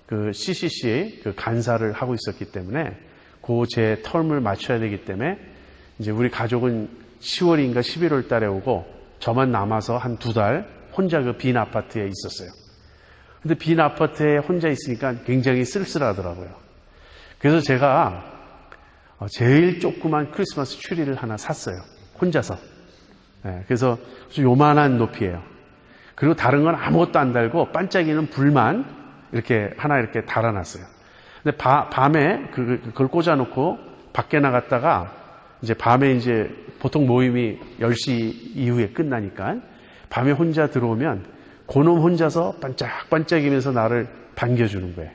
그 CCC 그 간사를 하고 있었기 때문에 그 제 텀을 맞춰야 되기 때문에 이제 우리 가족은 10월인가 11월 달에 오고 저만 남아서 한 2달 혼자 그 빈 아파트에 있었어요. 근데 빈 아파트에 혼자 있으니까 굉장히 쓸쓸하더라고요. 그래서 제가 제일 조그만 크리스마스 트리를 하나 샀어요. 혼자서. 네, 그래서 요만한 높이에요. 그리고 다른 건 아무것도 안 달고 반짝이는 불만 이렇게 하나 이렇게 달아놨어요. 근데 밤에 그걸 꽂아놓고 밖에 나갔다가 이제 밤에 이제 보통 모임이 10시 이후에 끝나니까 밤에 혼자 들어오면 그놈 혼자서 반짝반짝이면서 나를 반겨주는 거예요.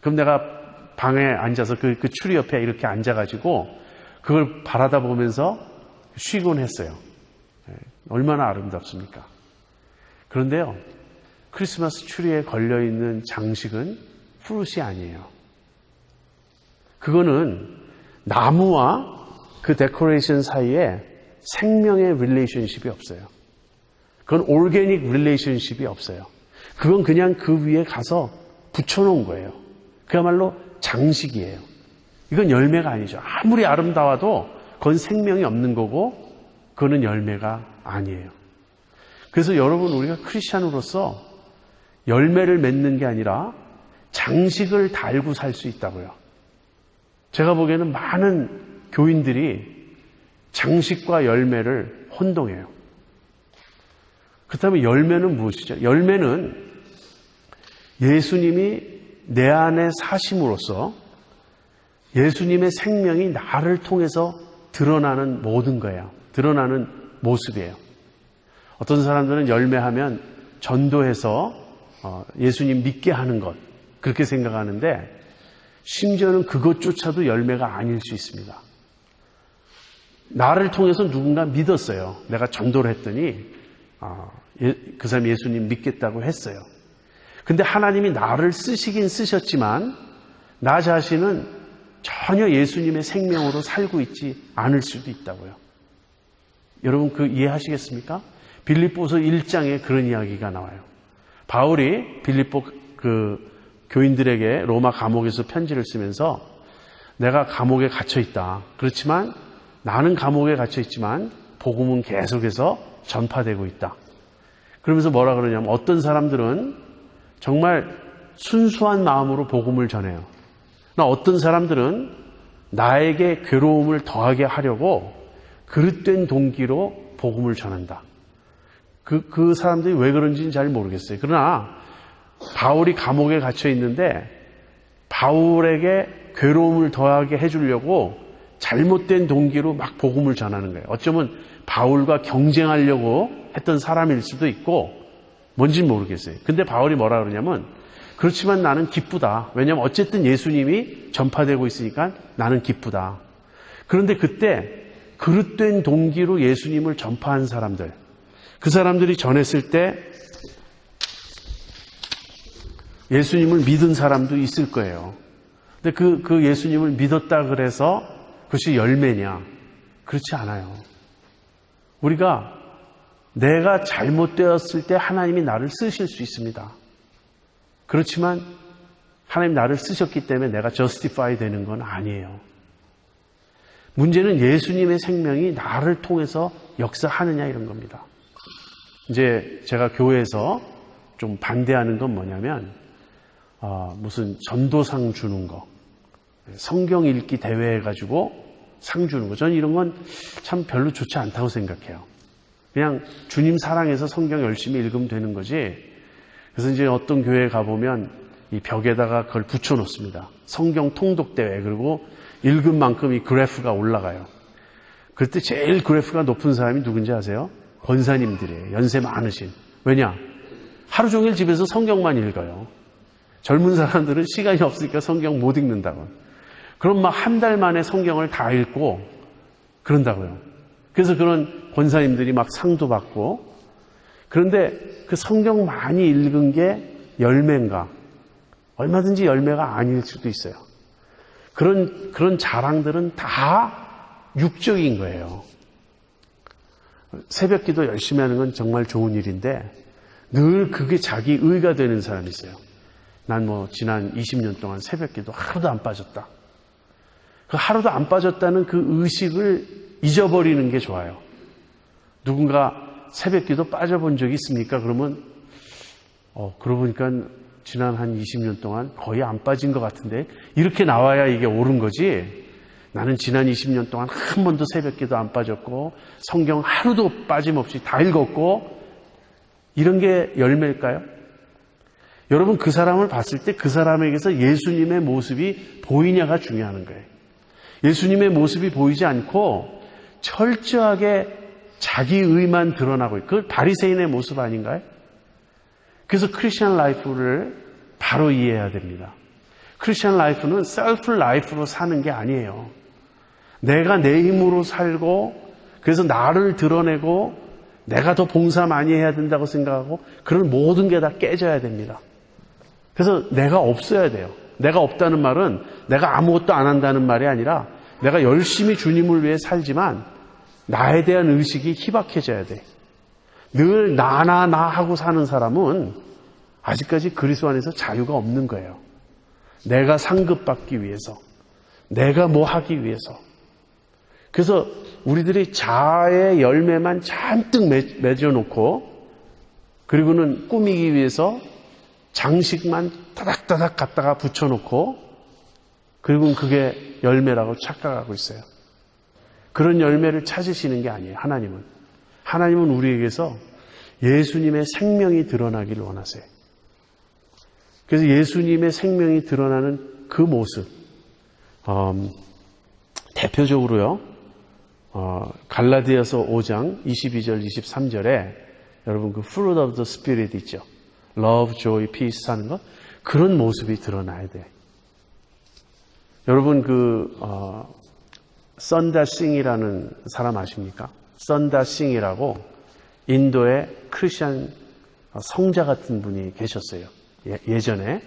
그럼 내가 방에 앉아서 그 추리 옆에 이렇게 앉아가지고 그걸 바라다 보면서 쉬곤 했어요. 얼마나 아름답습니까? 그런데요, 크리스마스 추리에 걸려있는 장식은 프룻이 아니에요. 그거는 나무와 그 데코레이션 사이에 생명의 릴레이션십이 없어요. 그건 오르게닉 릴레이션십이 없어요. 그건 그냥 그 위에 가서 붙여놓은 거예요. 그야말로 장식이에요. 이건 열매가 아니죠. 아무리 아름다워도 그건 생명이 없는 거고 그거는 열매가 아니에요. 그래서 여러분, 우리가 크리스찬으로서 열매를 맺는 게 아니라 장식을 달고 살 수 있다고요. 제가 보기에는 많은 교인들이 장식과 열매를 혼동해요. 그렇다면 열매는 무엇이죠? 열매는 예수님이 내 안에 사심으로써 예수님의 생명이 나를 통해서 드러나는 모든 거예요. 드러나는 모습이에요. 어떤 사람들은 열매하면 전도해서 예수님 믿게 하는 것, 그렇게 생각하는데 심지어는 그것조차도 열매가 아닐 수 있습니다. 나를 통해서 누군가 믿었어요. 내가 전도를 했더니 그 사람이 예수님 믿겠다고 했어요. 근데 하나님이 나를 쓰시긴 쓰셨지만 나 자신은 전혀 예수님의 생명으로 살고 있지 않을 수도 있다고요. 여러분, 그 이해하시겠습니까? 빌립보서 1장에 그런 이야기가 나와요. 바울이 빌립보 그 교인들에게 로마 감옥에서 편지를 쓰면서 내가 감옥에 갇혀 있다. 그렇지만 나는 감옥에 갇혀 있지만 복음은 계속해서 전파되고 있다. 그러면서 뭐라 그러냐면 어떤 사람들은 정말 순수한 마음으로 복음을 전해요. 어떤 사람들은 나에게 괴로움을 더하게 하려고 그릇된 동기로 복음을 전한다. 그 사람들이 왜 그런지는 잘 모르겠어요. 그러나 바울이 감옥에 갇혀 있는데 바울에게 괴로움을 더하게 해주려고 잘못된 동기로 막 복음을 전하는 거예요. 어쩌면 바울과 경쟁하려고 했던 사람일 수도 있고 뭔지는 모르겠어요. 근데 바울이 뭐라 그러냐면 그렇지만 나는 기쁘다. 왜냐하면 어쨌든 예수님이 전파되고 있으니까 나는 기쁘다. 그런데 그때 그릇된 동기로 예수님을 전파한 사람들, 그 사람들이 전했을 때 예수님을 믿은 사람도 있을 거예요. 근데 그 예수님을 믿었다 그래서 그것이 열매냐? 그렇지 않아요. 우리가 내가 잘못되었을 때 하나님이 나를 쓰실 수 있습니다. 그렇지만 하나님 나를 쓰셨기 때문에 내가 justify 되는 건 아니에요. 문제는 예수님의 생명이 나를 통해서 역사하느냐 이런 겁니다. 이제 제가 교회에서 좀 반대하는 건 뭐냐면 무슨 전도상 주는 거, 성경 읽기 대회 해가지고 상 주는 거, 저는 이런 건 참 별로 좋지 않다고 생각해요. 그냥 주님 사랑해서 성경 열심히 읽으면 되는 거지. 그래서 이제 어떤 교회에 가보면 이 벽에다가 그걸 붙여놓습니다. 성경 통독 대회. 그리고 읽은 만큼 이 그래프가 올라가요. 그때 제일 그래프가 높은 사람이 누군지 아세요? 권사님들이에요. 연세 많으신. 왜냐? 하루 종일 집에서 성경만 읽어요. 젊은 사람들은 시간이 없으니까 성경 못 읽는다고. 그럼 막 한 달 만에 성경을 다 읽고 그런다고요. 그래서 그런 권사님들이 막 상도 받고. 그런데 그 성경 많이 읽은 게 열매인가? 얼마든지 열매가 아닐 수도 있어요. 그런 자랑들은 다 육적인 거예요. 새벽 기도 열심히 하는 건 정말 좋은 일인데 늘 그게 자기 의가 되는 사람이 있어요. 난 지난 20년 동안 새벽 기도 하루도 안 빠졌다. 그 하루도 안 빠졌다는 그 의식을 잊어버리는 게 좋아요. 누군가 새벽 기도 빠져본 적이 있습니까? 그러면 그러고 보니까 지난 한 20년 동안 거의 안 빠진 것 같은데 이렇게 나와야 이게 옳은 거지. 나는 지난 20년 동안 한 번도 새벽 기도 안 빠졌고 성경 하루도 빠짐없이 다 읽었고 이런 게 열매일까요? 여러분, 그 사람을 봤을 때 그 사람에게서 예수님의 모습이 보이냐가 중요한 거예요. 예수님의 모습이 보이지 않고 철저하게 자기 의만 드러나고 있고 그 바리새인의 모습 아닌가요? 그래서 크리스천 라이프를 바로 이해해야 됩니다. 크리스천 라이프는 셀프 라이프로 사는 게 아니에요. 내가 내 힘으로 살고 그래서 나를 드러내고 내가 더 봉사 많이 해야 된다고 생각하고 그런 모든 게 다 깨져야 됩니다. 그래서 내가 없어야 돼요. 내가 없다는 말은 내가 아무것도 안 한다는 말이 아니라 내가 열심히 주님을 위해 살지만 나에 대한 의식이 희박해져야 돼. 늘 나 하고 사는 사람은 아직까지 그리스도 안에서 자유가 없는 거예요. 내가 상급받기 위해서, 내가 뭐 하기 위해서. 그래서 우리들이 자아의 열매만 잔뜩 맺어놓고 그리고는 꾸미기 위해서 장식만 따닥따닥 갖다가 붙여놓고 그리고는 그게 열매라고 착각하고 있어요. 그런 열매를 찾으시는 게 아니에요. 하나님은 우리에게서 예수님의 생명이 드러나기를 원하세요. 그래서 예수님의 생명이 드러나는 그 모습, 대표적으로요, 갈라디아서 5장 22절 23절에 여러분 그 fruit of the spirit 있죠. love, joy, peace 하는 것, 그런 모습이 드러나야 돼. 여러분 선다 싱이라는 사람 아십니까? 선다 싱이라고 인도의 크리스천 성자 같은 분이 계셨어요. 예전에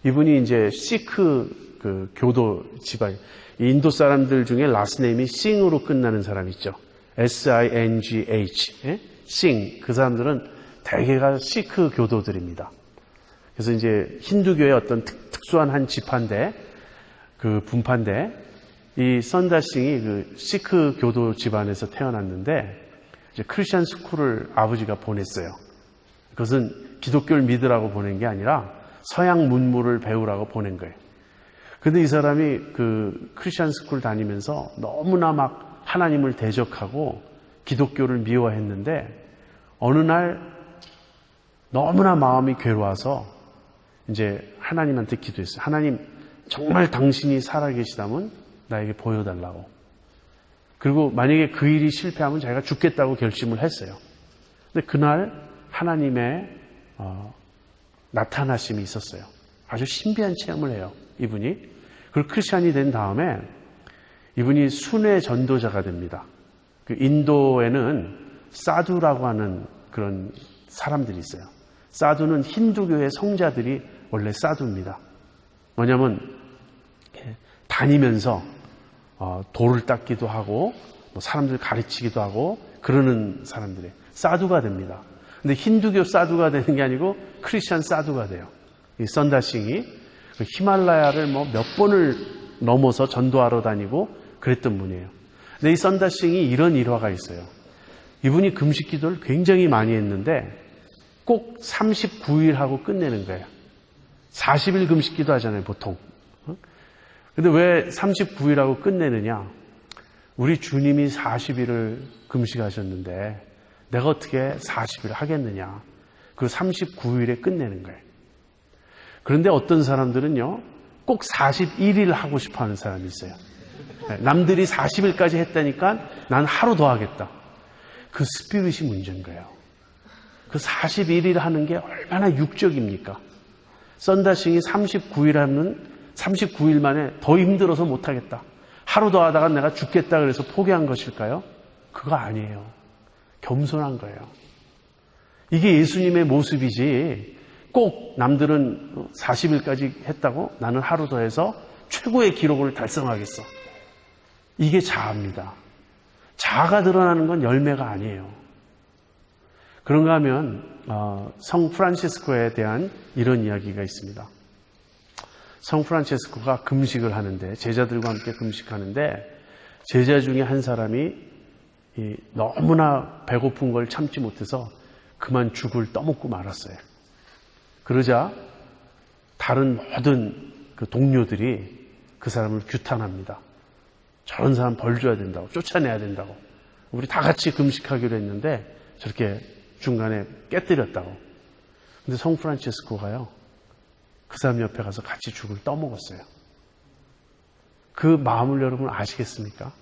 이분이 이제 시크 그 교도 집안, 인도 사람들 중에 라스네임이 싱으로 끝나는 사람 있죠. S-I-N-G-H, 싱. 그 사람들은 대개가 시크 교도들입니다. 그래서 이제 힌두교의 어떤 특수한 한 지파인데, 그 분파인데, 이 선다 싱이 그 시크 교도 집안에서 태어났는데, 이제 크리스천 스쿨을 아버지가 보냈어요. 그것은 기독교를 믿으라고 보낸 게 아니라 서양 문물을 배우라고 보낸 거예요. 근데 이 사람이 그 크리스천 스쿨 다니면서 너무나 막 하나님을 대적하고 기독교를 미워했는데 어느 날 너무나 마음이 괴로워서 이제 하나님한테 기도했어요. 하나님, 정말 당신이 살아계시다면 나에게 보여달라고. 그리고 만약에 그 일이 실패하면 자기가 죽겠다고 결심을 했어요. 근데 그날 하나님의 나타나심이 있었어요. 아주 신비한 체험을 해요, 이분이. 그리고 크리스찬이 된 다음에 이분이 순회 전도자가 됩니다. 그 인도에는 사두라고 하는 그런 사람들이 있어요. 사두는 힌두교의 성자들이 원래 사두입니다. 뭐냐면 다니면서 돌을 닦기도 하고 뭐 사람들 가르치기도 하고 그러는 사람들이 사두가 됩니다. 근데 힌두교 사두가 되는 게 아니고 크리스찬 사두가 돼요. 이 선다싱이 히말라야를 뭐 몇 번을 넘어서 전도하러 다니고 그랬던 분이에요. 근데 이 선다싱이 이런 일화가 있어요. 이분이 금식 기도를 굉장히 많이 했는데 꼭 39일 하고 끝내는 거예요. 40일 금식 기도 하잖아요, 보통. 근데 왜 39일 하고 끝내느냐? 우리 주님이 40일을 금식하셨는데 내가 어떻게 40일 하겠느냐? 그 39일에 끝내는 거예요. 그런데 어떤 사람들은요, 꼭 41일 하고 싶어 하는 사람이 있어요. 남들이 40일까지 했다니까 난 하루 더 하겠다. 그 스피릿이 문제인 거예요. 그 41일 하는 게 얼마나 육적입니까? 선다싱이 39일 하면 39일 만에 더 힘들어서 못하겠다. 하루 더 하다가 내가 죽겠다 그래서 포기한 것일까요? 그거 아니에요. 겸손한 거예요. 이게 예수님의 모습이지 꼭 남들은 40일까지 했다고 나는 하루 더 해서 최고의 기록을 달성하겠어. 이게 자아입니다. 자아가 드러나는 건 열매가 아니에요. 그런가 하면 성 프란치스코에 대한 이런 이야기가 있습니다. 성 프란치스코가 금식을 하는데 제자들과 함께 금식하는데 제자 중에 한 사람이 너무나 배고픈 걸 참지 못해서 그만 죽을 떠먹고 말았어요. 그러자 다른 모든 그 동료들이 그 사람을 규탄합니다. 저런 사람 벌 줘야 된다고, 쫓아내야 된다고. 우리 다 같이 금식하기로 했는데 저렇게 중간에 깨뜨렸다고. 근데 성 프란치스코가요, 그 사람 옆에 가서 같이 죽을 떠먹었어요. 그 마음을 여러분 아시겠습니까?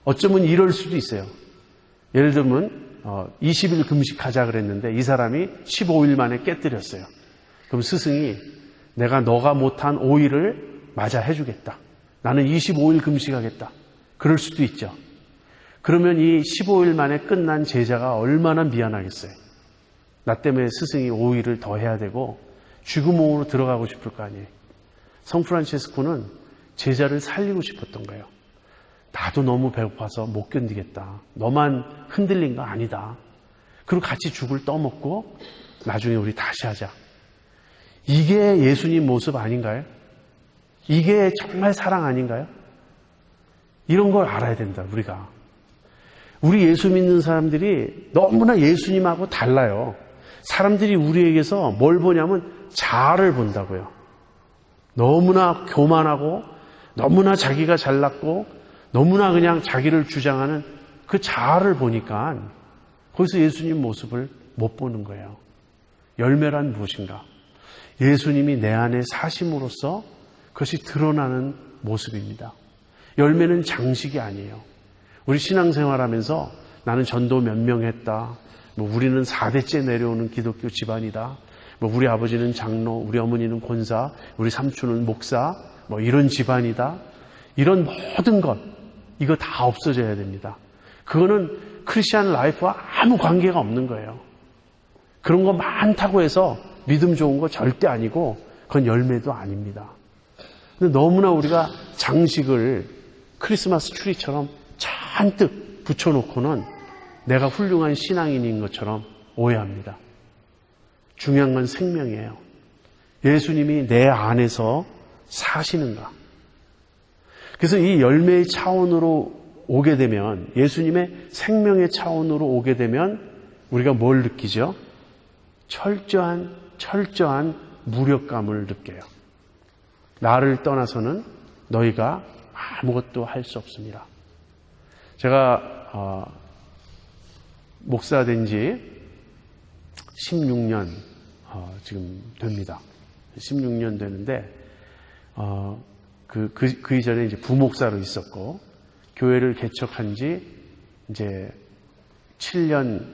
어쩌면 이럴 수도 있어요. 예를 들면 20일 금식하자 그랬는데 이 사람이 15일 만에 깨뜨렸어요. 그럼 스승이 내가 너가 못한 5일을 맞아 해주겠다. 나는 25일 금식하겠다. 그럴 수도 있죠. 그러면 이 15일 만에 끝난 제자가 얼마나 미안하겠어요. 나 때문에 스승이 5일을 더 해야 되고 쥐구멍으로 들어가고 싶을 거 아니에요. 성프란체스코는 제자를 살리고 싶었던 거예요. 나도 너무 배고파서 못 견디겠다. 너만 흔들린 거 아니다. 그리고 같이 죽을 떠먹고 나중에 우리 다시 하자. 이게 예수님 모습 아닌가요? 이게 정말 사랑 아닌가요? 이런 걸 알아야 된다, 우리가. 우리 예수 믿는 사람들이 너무나 예수님하고 달라요. 사람들이 우리에게서 뭘 보냐면 자아를 본다고요. 너무나 교만하고 너무나 자기가 잘났고 너무나 그냥 자기를 주장하는 그 자아를 보니까 거기서 예수님 모습을 못 보는 거예요. 열매란 무엇인가? 예수님이 내 안에 사심으로써 그것이 드러나는 모습입니다. 열매는 장식이 아니에요. 우리 신앙생활하면서 나는 전도 몇 명 했다. 우리는 4대째 내려오는 기독교 집안이다. 우리 아버지는 장로, 우리 어머니는 권사, 우리 삼촌은 목사, 이런 집안이다. 이런 모든 것, 이거 다 없어져야 됩니다. 그거는 크리스찬 라이프와 아무 관계가 없는 거예요. 그런 거 많다고 해서 믿음 좋은 거 절대 아니고 그건 열매도 아닙니다. 근데 너무나 우리가 장식을 크리스마스 트리처럼 잔뜩 붙여놓고는 내가 훌륭한 신앙인인 것처럼 오해합니다. 중요한 건 생명이에요. 예수님이 내 안에서 사시는가. 그래서 이 열매의 차원으로 오게 되면, 예수님의 생명의 차원으로 오게 되면 우리가 뭘 느끼죠? 철저한 무력감을 느껴요. 나를 떠나서는 너희가 아무것도 할 수 없습니다. 제가 목사 된 지 16년 지금 됩니다. 16년 되는데 그 이전에 이제 부목사로 있었고 교회를 개척한 지 이제 7년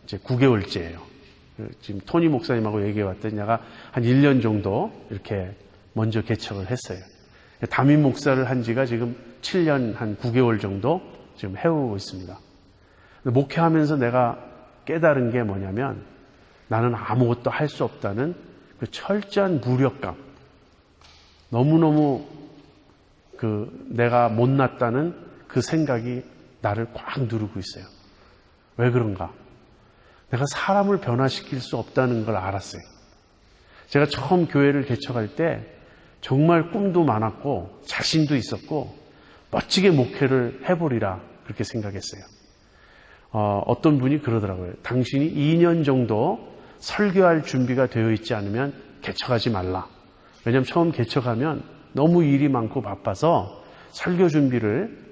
이제 9개월째예요. 지금 토니 목사님하고 얘기해 왔더니 내가 한 1년 정도 이렇게 먼저 개척을 했어요. 담임 목사를 한 지가 지금 7년 한 9개월 정도 지금 해오고 있습니다. 목회하면서 내가 깨달은 게 뭐냐면 나는 아무것도 할 수 없다는 그 철저한 무력감, 너무너무 내가 못났다는 그 생각이 나를 꽉 누르고 있어요. 왜 그런가? 내가 사람을 변화시킬 수 없다는 걸 알았어요. 제가 처음 교회를 개척할 때 정말 꿈도 많았고 자신도 있었고 멋지게 목회를 해보리라 그렇게 생각했어요. 어떤 분이 그러더라고요. 당신이 2년 정도 설교할 준비가 되어 있지 않으면 개척하지 말라. 왜냐하면 처음 개척하면 너무 일이 많고 바빠서 설교 준비를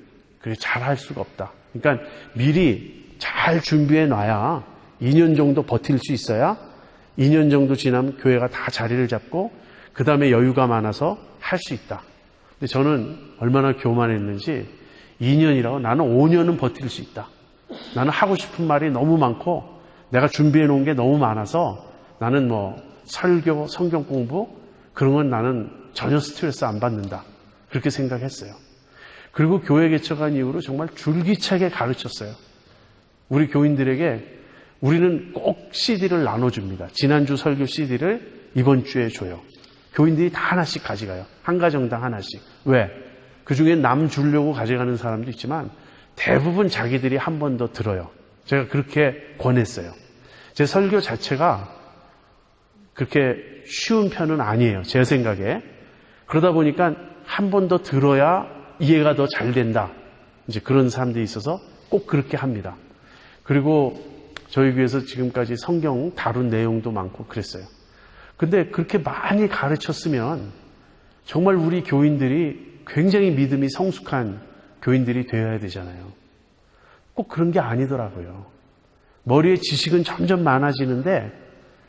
잘 할 수가 없다. 그러니까 미리 잘 준비해 놔야 2년 정도 버틸 수 있어야 2년 정도 지나면 교회가 다 자리를 잡고 그 다음에 여유가 많아서 할 수 있다. 근데 저는 얼마나 교만했는지 2년이라고 나는 5년은 버틸 수 있다. 나는 하고 싶은 말이 너무 많고 내가 준비해 놓은 게 너무 많아서 나는 설교, 성경 공부 그런 건 나는 전혀 스트레스 안 받는다. 그렇게 생각했어요. 그리고 교회 개척한 이후로 정말 줄기차게 가르쳤어요. 우리 교인들에게 우리는 꼭 CD를 나눠줍니다. 지난주 설교 CD를 이번 주에 줘요. 교인들이 다 하나씩 가져가요. 한 가정당 하나씩. 왜? 그중에 남 주려고 가져가는 사람도 있지만 대부분 자기들이 한 번 더 들어요. 제가 그렇게 권했어요. 제 설교 자체가 그렇게 쉬운 편은 아니에요. 제 생각에. 그러다 보니까 한 번 더 들어야 이해가 더 잘 된다. 이제 그런 사람들이 있어서 꼭 그렇게 합니다. 그리고 저희 교회에서 지금까지 성경 다룬 내용도 많고 그랬어요. 근데 그렇게 많이 가르쳤으면 정말 우리 교인들이 굉장히 믿음이 성숙한 교인들이 되어야 되잖아요. 꼭 그런 게 아니더라고요. 머리에 지식은 점점 많아지는데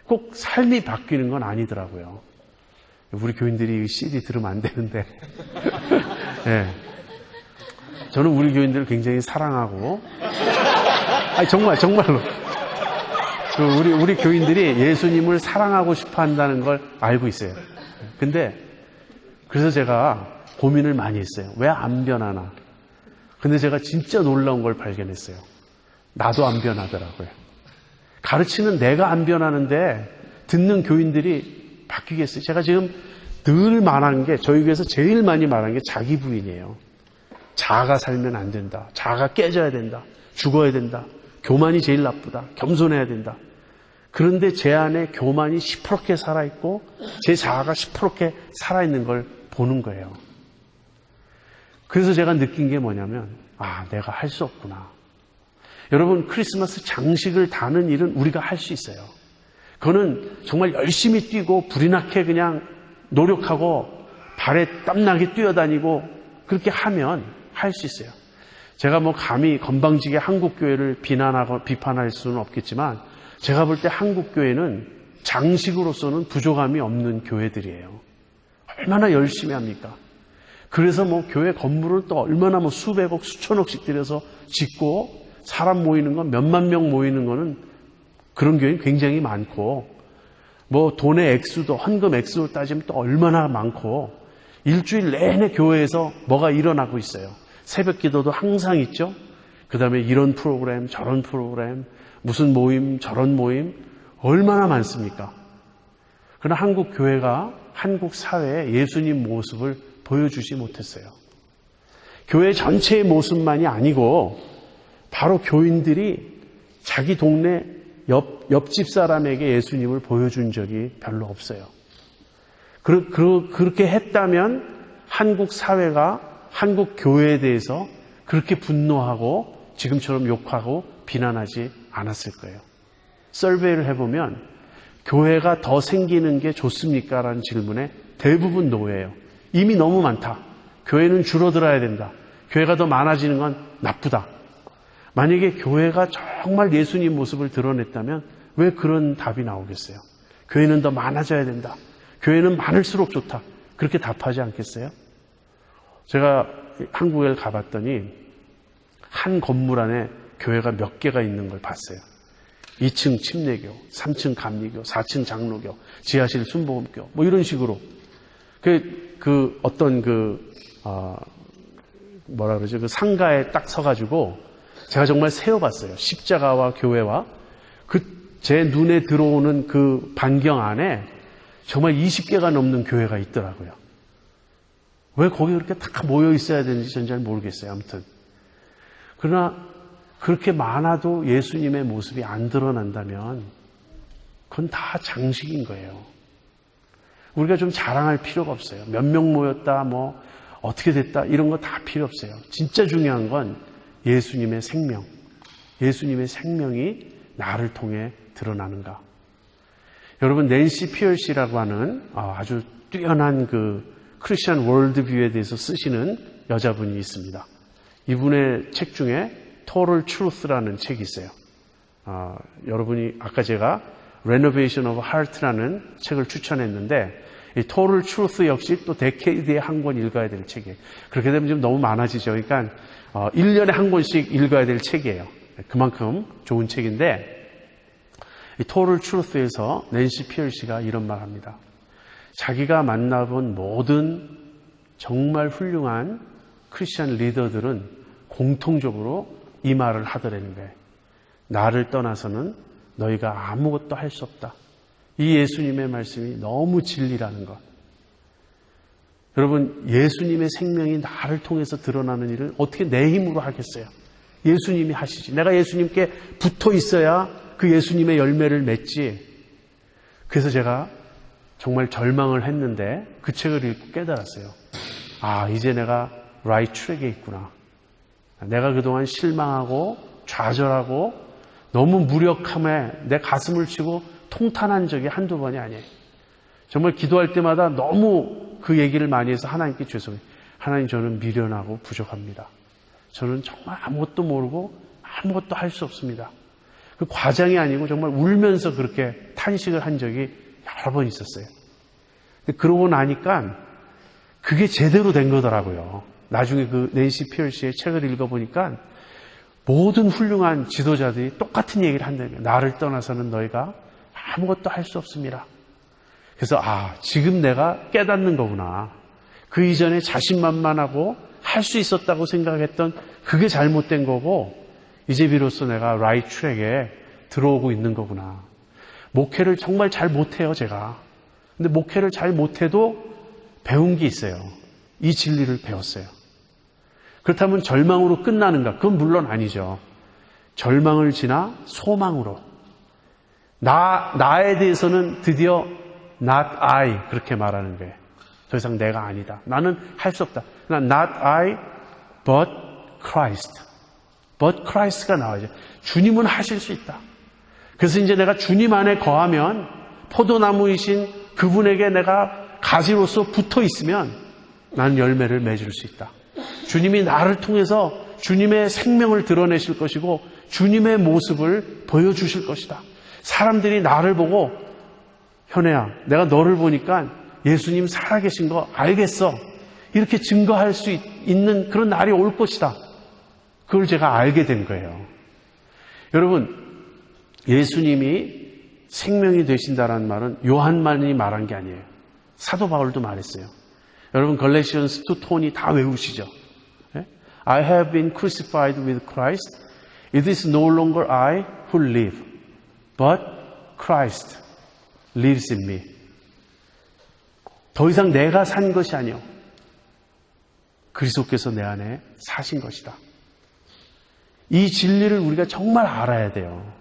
꼭 삶이 바뀌는 건 아니더라고요. 우리 교인들이 이 CD 들으면 안 되는데. 네. 저는 우리 교인들을 굉장히 사랑하고 아니, 정말로. 우리 교인들이 예수님을 사랑하고 싶어 한다는 걸 알고 있어요. 근데, 그래서 제가 고민을 많이 했어요. 왜 안 변하나? 근데 제가 진짜 놀라운 걸 발견했어요. 나도 안 변하더라고요. 가르치는 내가 안 변하는데 듣는 교인들이 바뀌겠어요. 제가 지금 늘 말하는 게, 저희 교회에서 제일 많이 말하는 게 자기 부인이에요. 자아가 살면 안 된다. 자아가 깨져야 된다. 죽어야 된다. 교만이 제일 나쁘다. 겸손해야 된다. 그런데 제 안에 교만이 시퍼렇게 살아있고 제 자아가 시퍼렇게 살아있는 걸 보는 거예요. 그래서 제가 느낀 게 뭐냐면, 내가 할 수 없구나. 여러분, 크리스마스 장식을 다는 일은 우리가 할 수 있어요. 그거는 정말 열심히 뛰고 불이 나게 그냥 노력하고 발에 땀나게 뛰어다니고 그렇게 하면 할 수 있어요. 제가 감히 건방지게 한국교회를 비판할 수는 없겠지만, 제가 볼 때 한국교회는 장식으로서는 부족함이 없는 교회들이에요. 얼마나 열심히 합니까? 그래서 교회 건물을 또 얼마나 수백억, 수천억씩 들여서 짓고, 사람 모이는 건 몇만 명 모이는 거는 그런 교회는 굉장히 많고, 돈의 액수도, 헌금 액수로 따지면 또 얼마나 많고, 일주일 내내 교회에서 뭐가 일어나고 있어요. 새벽 기도도 항상 있죠. 그 다음에 이런 프로그램, 저런 프로그램, 무슨 모임, 저런 모임, 얼마나 많습니까? 그러나 한국 교회가 한국 사회에 예수님 모습을 보여주지 못했어요. 교회 전체의 모습만이 아니고 바로 교인들이 자기 동네 옆집 사람에게 예수님을 보여준 적이 별로 없어요. 그렇게 했다면 한국 사회가 한국 교회에 대해서 그렇게 분노하고 지금처럼 욕하고 비난하지 않았을 거예요. 서베이를 해보면 교회가 더 생기는 게 좋습니까? 라는 질문에 대부분 노예예요. 이미 너무 많다. 교회는 줄어들어야 된다. 교회가 더 많아지는 건 나쁘다. 만약에 교회가 정말 예수님 모습을 드러냈다면 왜 그런 답이 나오겠어요? 교회는 더 많아져야 된다. 교회는 많을수록 좋다. 그렇게 답하지 않겠어요? 제가 한국에 가봤더니 한 건물 안에 교회가 몇 개가 있는 걸 봤어요. 2층 침례교, 3층 감리교, 4층 장로교, 지하실 순복음교, 이런 식으로. 그 상가에 딱 서가지고 제가 정말 세어봤어요. 십자가와 교회와 제 눈에 들어오는 그 반경 안에 정말 20개가 넘는 교회가 있더라고요. 왜 거기 그렇게 다 모여 있어야 되는지 전 잘 모르겠어요. 아무튼. 그러나 그렇게 많아도 예수님의 모습이 안 드러난다면 그건 다 장식인 거예요. 우리가 좀 자랑할 필요가 없어요. 몇 명 모였다, 어떻게 됐다, 이런 거 다 필요 없어요. 진짜 중요한 건 예수님의 생명. 예수님의 생명이 나를 통해 드러나는가. 여러분, 낸시 피얼시라고 하는 아주 뛰어난 크리스천 월드뷰에 대해서 쓰시는 여자분이 있습니다. 이분의 책 중에 Total Truth라는 책이 있어요. 여러분이 아까 제가 Renovation of Heart라는 책을 추천했는데 이 Total Truth 역시 또 데케이드에 한 권 읽어야 될 책이에요. 그렇게 되면 좀 너무 많아지죠. 그러니까 1년에 한 권씩 읽어야 될 책이에요. 그만큼 좋은 책인데 이 Total Truth에서 낸시 피얼시가 이런 말 합니다. 자기가 만나본 모든 정말 훌륭한 크리스천 리더들은 공통적으로 이 말을 하더라는 거예요. 나를 떠나서는 너희가 아무것도 할 수 없다. 이 예수님의 말씀이 너무 진리라는 것. 여러분, 예수님의 생명이 나를 통해서 드러나는 일을 어떻게 내 힘으로 하겠어요? 예수님이 하시지. 내가 예수님께 붙어 있어야 그 예수님의 열매를 맺지. 그래서 제가 정말 절망을 했는데 그 책을 읽고 깨달았어요. 이제 내가 right track에 있구나. 내가 그동안 실망하고 좌절하고 너무 무력함에 내 가슴을 치고 통탄한 적이 한두 번이 아니에요. 정말 기도할 때마다 너무 그 얘기를 많이 해서 하나님께 죄송해요. 하나님, 저는 미련하고 부족합니다. 저는 정말 아무것도 모르고 아무것도 할 수 없습니다. 그 과장이 아니고 정말 울면서 그렇게 탄식을 한 적이 여러 번 있었어요. 근데 그러고 나니까 그게 제대로 된 거더라고요. 나중에 그 낸시 피얼시의 책을 읽어보니까 모든 훌륭한 지도자들이 똑같은 얘기를 한다는 거예요. 나를 떠나서는 너희가 아무것도 할 수 없습니다. 그래서 지금 내가 깨닫는 거구나. 그 이전에 자신만만하고 할 수 있었다고 생각했던 그게 잘못된 거고 이제 비로소 내가 라이트 트랙에 들어오고 있는 거구나. 목회를 정말 잘 못해요, 제가. 근데 목회를 잘 못해도 배운 게 있어요. 이 진리를 배웠어요. 그렇다면 절망으로 끝나는가? 그건 물론 아니죠. 절망을 지나 소망으로. 나에 대해서는 드디어 not I 그렇게 말하는 거예요. 더 이상 내가 아니다. 나는 할 수 없다. not I but Christ. but Christ가 나와야죠. 주님은 하실 수 있다. 그래서 이제 내가 주님 안에 거하면 포도나무이신 그분에게 내가 가지로서 붙어 있으면 나는 열매를 맺을 수 있다. 주님이 나를 통해서 주님의 생명을 드러내실 것이고 주님의 모습을 보여주실 것이다. 사람들이 나를 보고 현애야, 내가 너를 보니까 예수님 살아계신 거 알겠어. 이렇게 증거할 수 있는 그런 날이 올 것이다. 그걸 제가 알게 된 거예요. 여러분, 예수님이 생명이 되신다는 말은 요한만이 말한 게 아니에요. 사도 바울도 말했어요. 여러분 갈라디아서 2톤이 다 외우시죠? I have been crucified with Christ. It is no longer I who live, but Christ lives in me. 더 이상 내가 산 것이 아니요. 그리스도께서 내 안에 사신 것이다. 이 진리를 우리가 정말 알아야 돼요.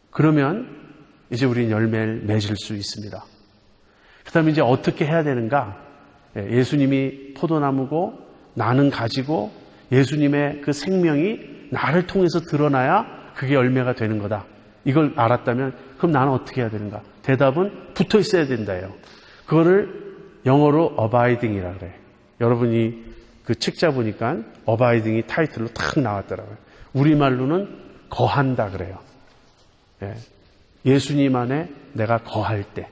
그러면 이제 우리는 열매를 맺을 수 있습니다. 그 다음에 이제 어떻게 해야 되는가? 예수님이 포도나무고 나는 가지고 예수님의 그 생명이 나를 통해서 드러나야 그게 열매가 되는 거다. 이걸 알았다면 그럼 나는 어떻게 해야 되는가? 대답은 붙어 있어야 된다예요. 그거를 영어로 abiding이라 그래요. 여러분이 그 책 잡으니까 abiding이 타이틀로 탁 나왔더라고요. 우리말로는 거한다 그래요. 예수님 안에 내가 거할 때.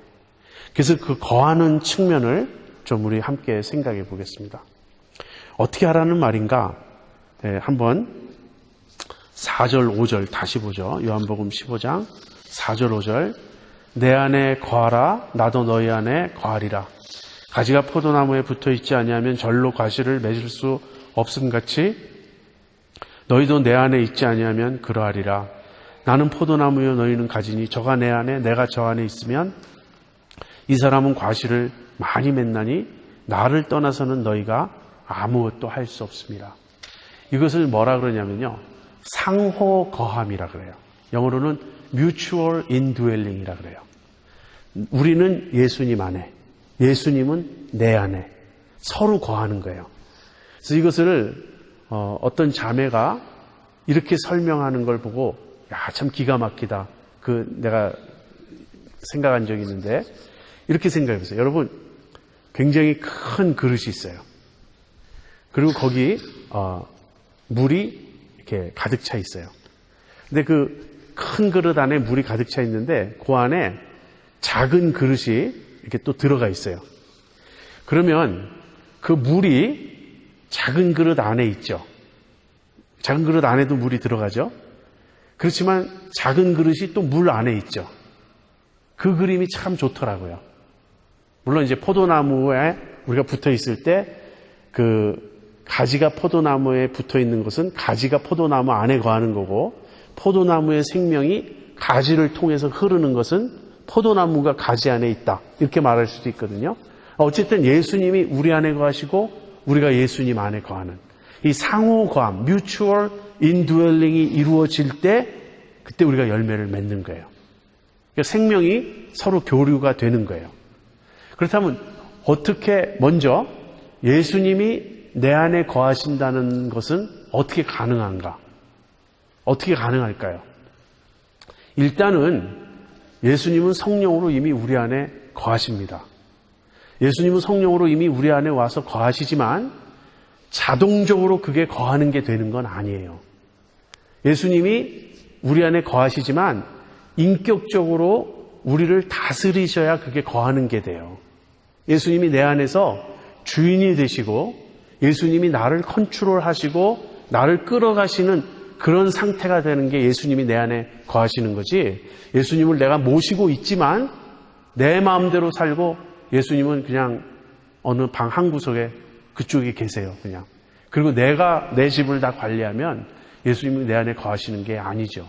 그래서 그 거하는 측면을 좀 우리 함께 생각해 보겠습니다. 어떻게 하라는 말인가? 한번 4절, 5절 다시 보죠. 요한복음 15장 4절, 5절. 내 안에 거하라, 나도 너희 안에 거하리라. 가지가 포도나무에 붙어 있지 아니하면 절로 과실을 맺을 수 없음같이 너희도 내 안에 있지 아니하면 그러하리라. 나는 포도나무요 너희는 가지니 저가 내 안에 내가 저 안에 있으면 이 사람은 과실을 많이 맺나니 나를 떠나서는 너희가 아무것도 할 수 없습니다. 이것을 뭐라 그러냐면요. 상호 거함이라 그래요. 영어로는 mutual indwelling이라 그래요. 우리는 예수님 안에, 예수님은 내 안에 서로 거하는 거예요. 그래서 이것을 어떤 자매가 이렇게 설명하는 걸 보고 야, 참 기가 막히다. 내가 생각한 적이 있는데 이렇게 생각해 보세요. 여러분, 굉장히 큰 그릇이 있어요. 그리고 거기 물이 이렇게 가득 차 있어요. 근데 그 큰 그릇 안에 물이 가득 차 있는데 그 안에 작은 그릇이 이렇게 또 들어가 있어요. 그러면 그 물이 작은 그릇 안에 있죠. 작은 그릇 안에도 물이 들어가죠. 그렇지만 작은 그릇이 또 물 안에 있죠. 그 그림이 참 좋더라고요. 물론 이제 포도나무에 우리가 붙어 있을 때 그 가지가 포도나무에 붙어 있는 것은 가지가 포도나무 안에 거하는 거고 포도나무의 생명이 가지를 통해서 흐르는 것은 포도나무가 가지 안에 있다. 이렇게 말할 수도 있거든요. 어쨌든 예수님이 우리 안에 거하시고 우리가 예수님 안에 거하는 이 상호 거함, mutual indwelling이 이루어질 때 그때 우리가 열매를 맺는 거예요. 그러니까 생명이 서로 교류가 되는 거예요. 그렇다면 어떻게 먼저 예수님이 내 안에 거하신다는 것은 어떻게 가능한가? 어떻게 가능할까요? 일단은 예수님은 성령으로 이미 우리 안에 거하십니다. 예수님은 성령으로 이미 우리 안에 와서 거하시지만 자동적으로 그게 거하는 게 되는 건 아니에요. 예수님이 우리 안에 거하시지만 인격적으로 우리를 다스리셔야 그게 거하는 게 돼요. 예수님이 내 안에서 주인이 되시고 예수님이 나를 컨트롤하시고 나를 끌어가시는 그런 상태가 되는 게 예수님이 내 안에 거하시는 거지, 예수님을 내가 모시고 있지만 내 마음대로 살고 예수님은 그냥 어느 방 한 구석에 그쪽에 계세요. 그냥. 그리고 내가 내 집을 다 관리하면 예수님이 내 안에 거하시는 게 아니죠.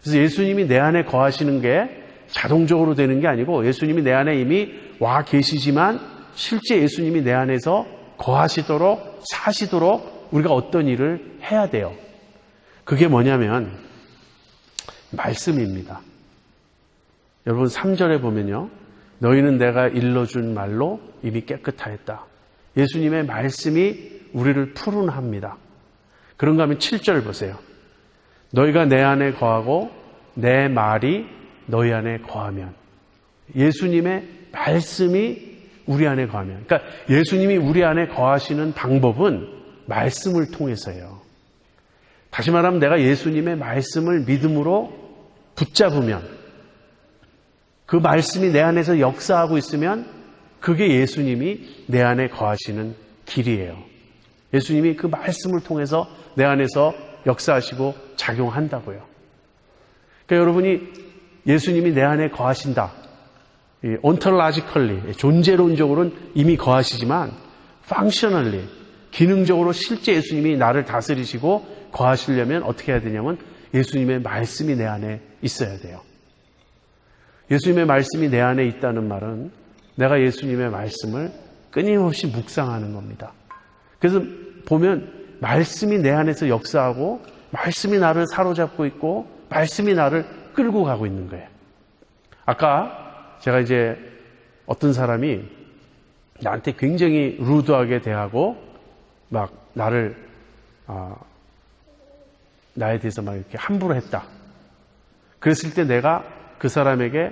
그래서 예수님이 내 안에 거하시는 게 자동적으로 되는 게 아니고, 예수님이 내 안에 이미 와 계시지만 실제 예수님이 내 안에서 거하시도록, 사시도록 우리가 어떤 일을 해야 돼요. 그게 뭐냐면 말씀입니다. 여러분 3절에 보면요, 너희는 내가 일러준 말로 이미 깨끗하였다. 예수님의 말씀이 우리를 푸른합니다. 그런가 하면 7절 보세요. 너희가 내 안에 거하고 내 말이 너희 안에 거하면. 예수님의 말씀이 우리 안에 거하면. 그러니까 예수님이 우리 안에 거하시는 방법은 말씀을 통해서예요. 다시 말하면 내가 예수님의 말씀을 믿음으로 붙잡으면, 그 말씀이 내 안에서 역사하고 있으면 그게 예수님이 내 안에 거하시는 길이에요. 예수님이 그 말씀을 통해서 내 안에서 역사하시고 작용한다고요. 그러니까 여러분이 예수님이 내 안에 거하신다, ontologically, 존재론적으로는 이미 거하시지만 functionally, 기능적으로 실제 예수님이 나를 다스리시고 거하시려면 어떻게 해야 되냐면 예수님의 말씀이 내 안에 있어야 돼요. 예수님의 말씀이 내 안에 있다는 말은 내가 예수님의 말씀을 끊임없이 묵상하는 겁니다. 그래서 보면 말씀이 내 안에서 역사하고 말씀이 나를 사로잡고 있고 말씀이 나를 끌고 가고 있는 거예요. 아까 제가 이제 어떤 사람이 나한테 굉장히 루드하게 대하고 막 나를 나에 대해서 막 이렇게 함부로 했다. 그랬을 때 내가 그 사람에게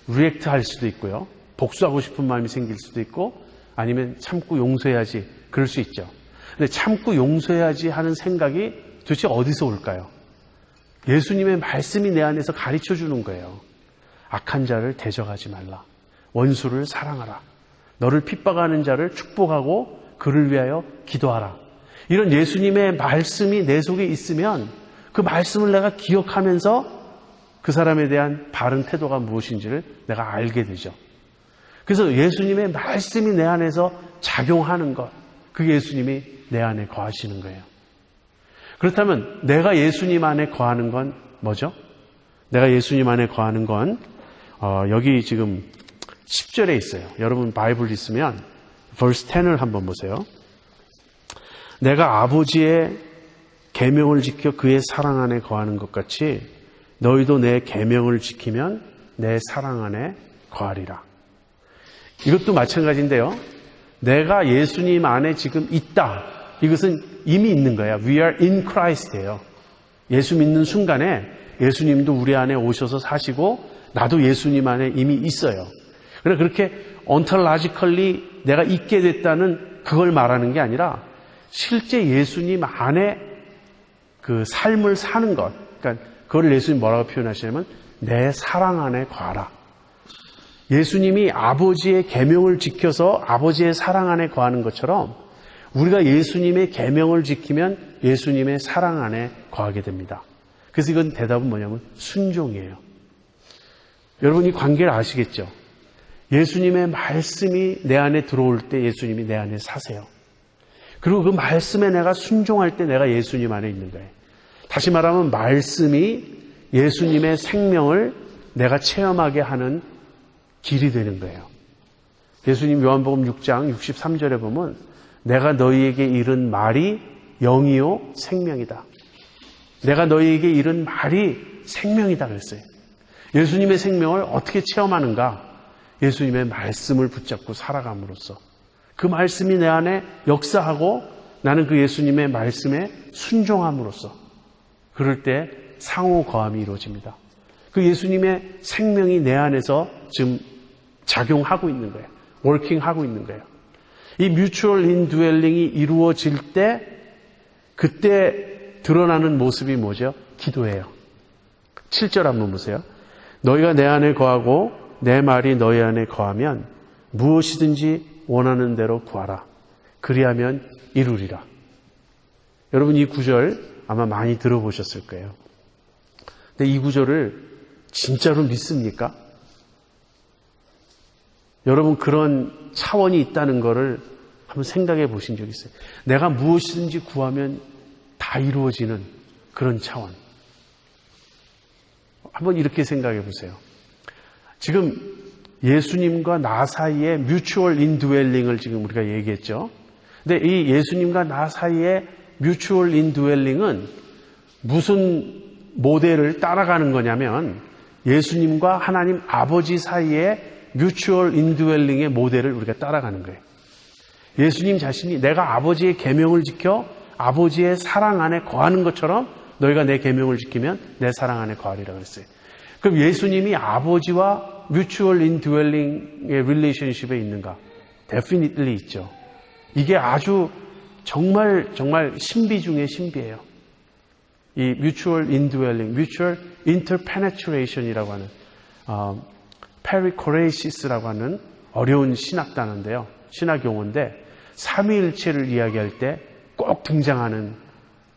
리액트 할 수도 있고요. 복수하고 싶은 마음이 생길 수도 있고, 아니면 참고 용서해야지, 그럴 수 있죠. 근데 참고 용서해야지 하는 생각이 도대체 어디서 올까요? 예수님의 말씀이 내 안에서 가르쳐 주는 거예요. 악한 자를 대적하지 말라. 원수를 사랑하라. 너를 핍박하는 자를 축복하고 그를 위하여 기도하라. 이런 예수님의 말씀이 내 속에 있으면 그 말씀을 내가 기억하면서 그 사람에 대한 바른 태도가 무엇인지를 내가 알게 되죠. 그래서 예수님의 말씀이 내 안에서 작용하는 것, 그게 예수님이 내 안에 거하시는 거예요. 그렇다면 내가 예수님 안에 거하는 건 뭐죠? 내가 예수님 안에 거하는 건 여기 지금 10절에 있어요. 여러분 바이블 있으면 verse 10을 한번 보세요. 내가 아버지의 계명을 지켜 그의 사랑 안에 거하는 것 같이 너희도 내 계명을 지키면 내 사랑 안에 거하리라. 이것도 마찬가지인데요. 내가 예수님 안에 지금 있다. 이것은 이미 있는 거야. We are in Christ예요. 예수 믿는 순간에 예수님도 우리 안에 오셔서 사시고 나도 예수님 안에 이미 있어요. 그러나 그렇게 ontologically 내가 있게 됐다는 그걸 말하는 게 아니라 실제 예수님 안에 그 삶을 사는 것. 그러니까 그걸 예수님 뭐라고 표현하시냐면 내 사랑 안에 거하라. 예수님이 아버지의 계명을 지켜서 아버지의 사랑 안에 거하는 것처럼 우리가 예수님의 계명을 지키면 예수님의 사랑 안에 거하게 됩니다. 그래서 이건 대답은 뭐냐면 순종이에요. 여러분 이 관계를 아시겠죠? 예수님의 말씀이 내 안에 들어올 때 예수님이 내 안에 사세요. 그리고 그 말씀에 내가 순종할 때 내가 예수님 안에 있는 거예요. 다시 말하면 말씀이 예수님의 생명을 내가 체험하게 하는 길이 되는 거예요. 예수님 요한복음 6장 63절에 보면 내가 너희에게 이른 말이 영이요 생명이다. 내가 너희에게 이른 말이 생명이다 그랬어요. 예수님의 생명을 어떻게 체험하는가? 예수님의 말씀을 붙잡고 살아감으로써 그 말씀이 내 안에 역사하고 나는 그 예수님의 말씀에 순종함으로써 그럴 때 상호 거함이 이루어집니다. 그 예수님의 생명이 내 안에서 지금 작용하고 있는 거예요. 워킹하고 있는 거예요. 이 뮤추얼 인드웰링이 이루어질 때 그때 드러나는 모습이 뭐죠? 기도예요. 7절 한번 보세요. 너희가 내 안에 거하고 내 말이 너희 안에 거하면 무엇이든지 원하는 대로 구하라. 그리하면 이루리라. 여러분 이 구절 아마 많이 들어보셨을 거예요. 근데 이 구절을 진짜로 믿습니까? 여러분 그런 차원이 있다는 것을 한번 생각해 보신 적 있어요? 내가 무엇이든지 구하면 다 이루어지는 그런 차원. 한번 이렇게 생각해 보세요. 지금 예수님과 나 사이에 뮤추얼 인드웰링을 지금 우리가 얘기했죠. 근데 이 예수님과 나 사이에 뮤추얼 인드웰링은 무슨 모델을 따라가는 거냐면 예수님과 하나님 아버지 사이에 뮤추얼 인드웰링의 모델을 우리가 따라가는 거예요. 예수님 자신이 내가 아버지의 계명을 지켜 아버지의 사랑 안에 거하는 것처럼 너희가 내 계명을 지키면 내 사랑 안에 거하리라고 그랬어요. 그럼 예수님이 아버지와 뮤추얼 인드웰링의 릴레이션십에 있는가? Definitely 있죠. 이게 아주 정말 신비 중의 신비예요. 이 뮤추얼 인드웰링, 뮤추얼 인터페네트레이션이라고 하는 페리코레이시스라고 하는 어려운 신학 단어인데요. 신학 용어인데 삼위일체를 이야기할 때 꼭 등장하는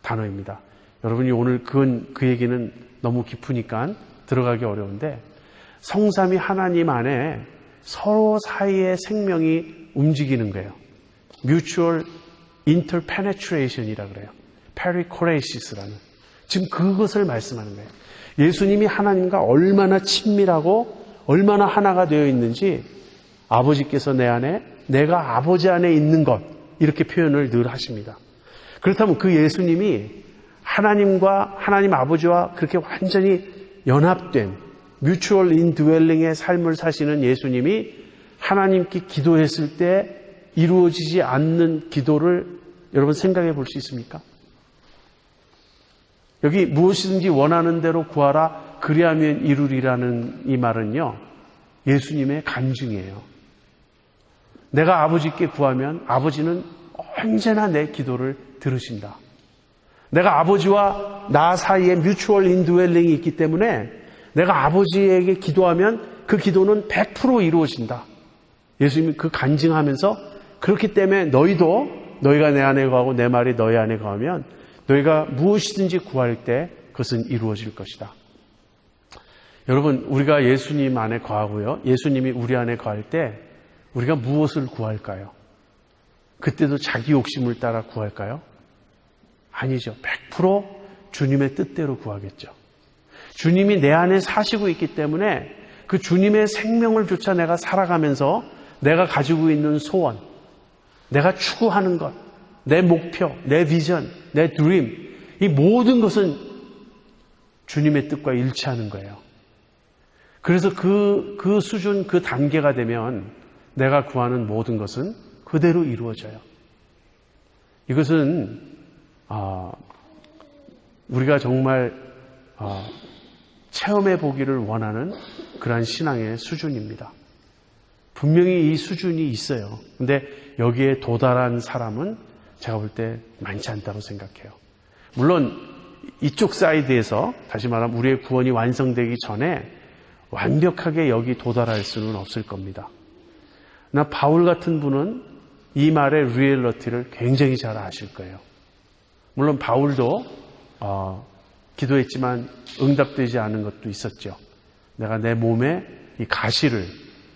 단어입니다. 여러분이 오늘 그 얘기는 너무 깊으니까 들어가기 어려운데 성삼위 하나님 안에 서로 사이의 생명이 움직이는 거예요. 뮤추얼 인터페네트레이션이라고 그래요. 페리코레이시스라는. 지금 그것을 말씀하는 거예요. 예수님이 하나님과 얼마나 친밀하고 얼마나 하나가 되어 있는지 아버지께서 내 안에, 내가 아버지 안에 있는 것, 이렇게 표현을 늘 하십니다. 그렇다면 그 예수님이 하나님과 하나님 아버지와 그렇게 완전히 연합된 뮤추얼 인드웰링의 삶을 사시는 예수님이 하나님께 기도했을 때 이루어지지 않는 기도를 여러분 생각해 볼 수 있습니까? 여기 무엇이든지 원하는 대로 구하라 그리하면 이루리라는 이 말은요, 예수님의 간증이에요. 내가 아버지께 구하면 아버지는 언제나 내 기도를 들으신다. 내가 아버지와 나 사이에 뮤추얼 인드웰링이 있기 때문에 내가 아버지에게 기도하면 그 기도는 100% 이루어진다. 예수님이 그 간증하면서 그렇기 때문에 너희가 내 안에 거하고 내 말이 너희 안에 거하면 너희가 무엇이든지 구할 때 그것은 이루어질 것이다. 여러분, 우리가 예수님 안에 거하고요, 예수님이 우리 안에 거할 때 우리가 무엇을 구할까요? 그때도 자기 욕심을 따라 구할까요? 아니죠. 100% 주님의 뜻대로 구하겠죠. 주님이 내 안에 사시고 있기 때문에 그 주님의 생명을 조차 내가 살아가면서 내가 가지고 있는 소원, 내가 추구하는 것, 내 목표, 내 비전, 내 드림, 이 모든 것은 주님의 뜻과 일치하는 거예요. 그래서 그 수준, 그 단계가 되면 내가 구하는 모든 것은 그대로 이루어져요. 이것은 우리가 정말 체험해 보기를 원하는 그러한 신앙의 수준입니다. 분명히 이 수준이 있어요. 근데 여기에 도달한 사람은 제가 볼 때 많지 않다고 생각해요. 물론 이쪽 사이드에서 다시 말하면 우리의 구원이 완성되기 전에 완벽하게 여기 도달할 수는 없을 겁니다. 나 바울 같은 분은 이 말의 리얼리티를 굉장히 잘 아실 거예요. 물론 바울도 기도했지만 응답되지 않은 것도 있었죠. 내가 내 몸에 이 가시를,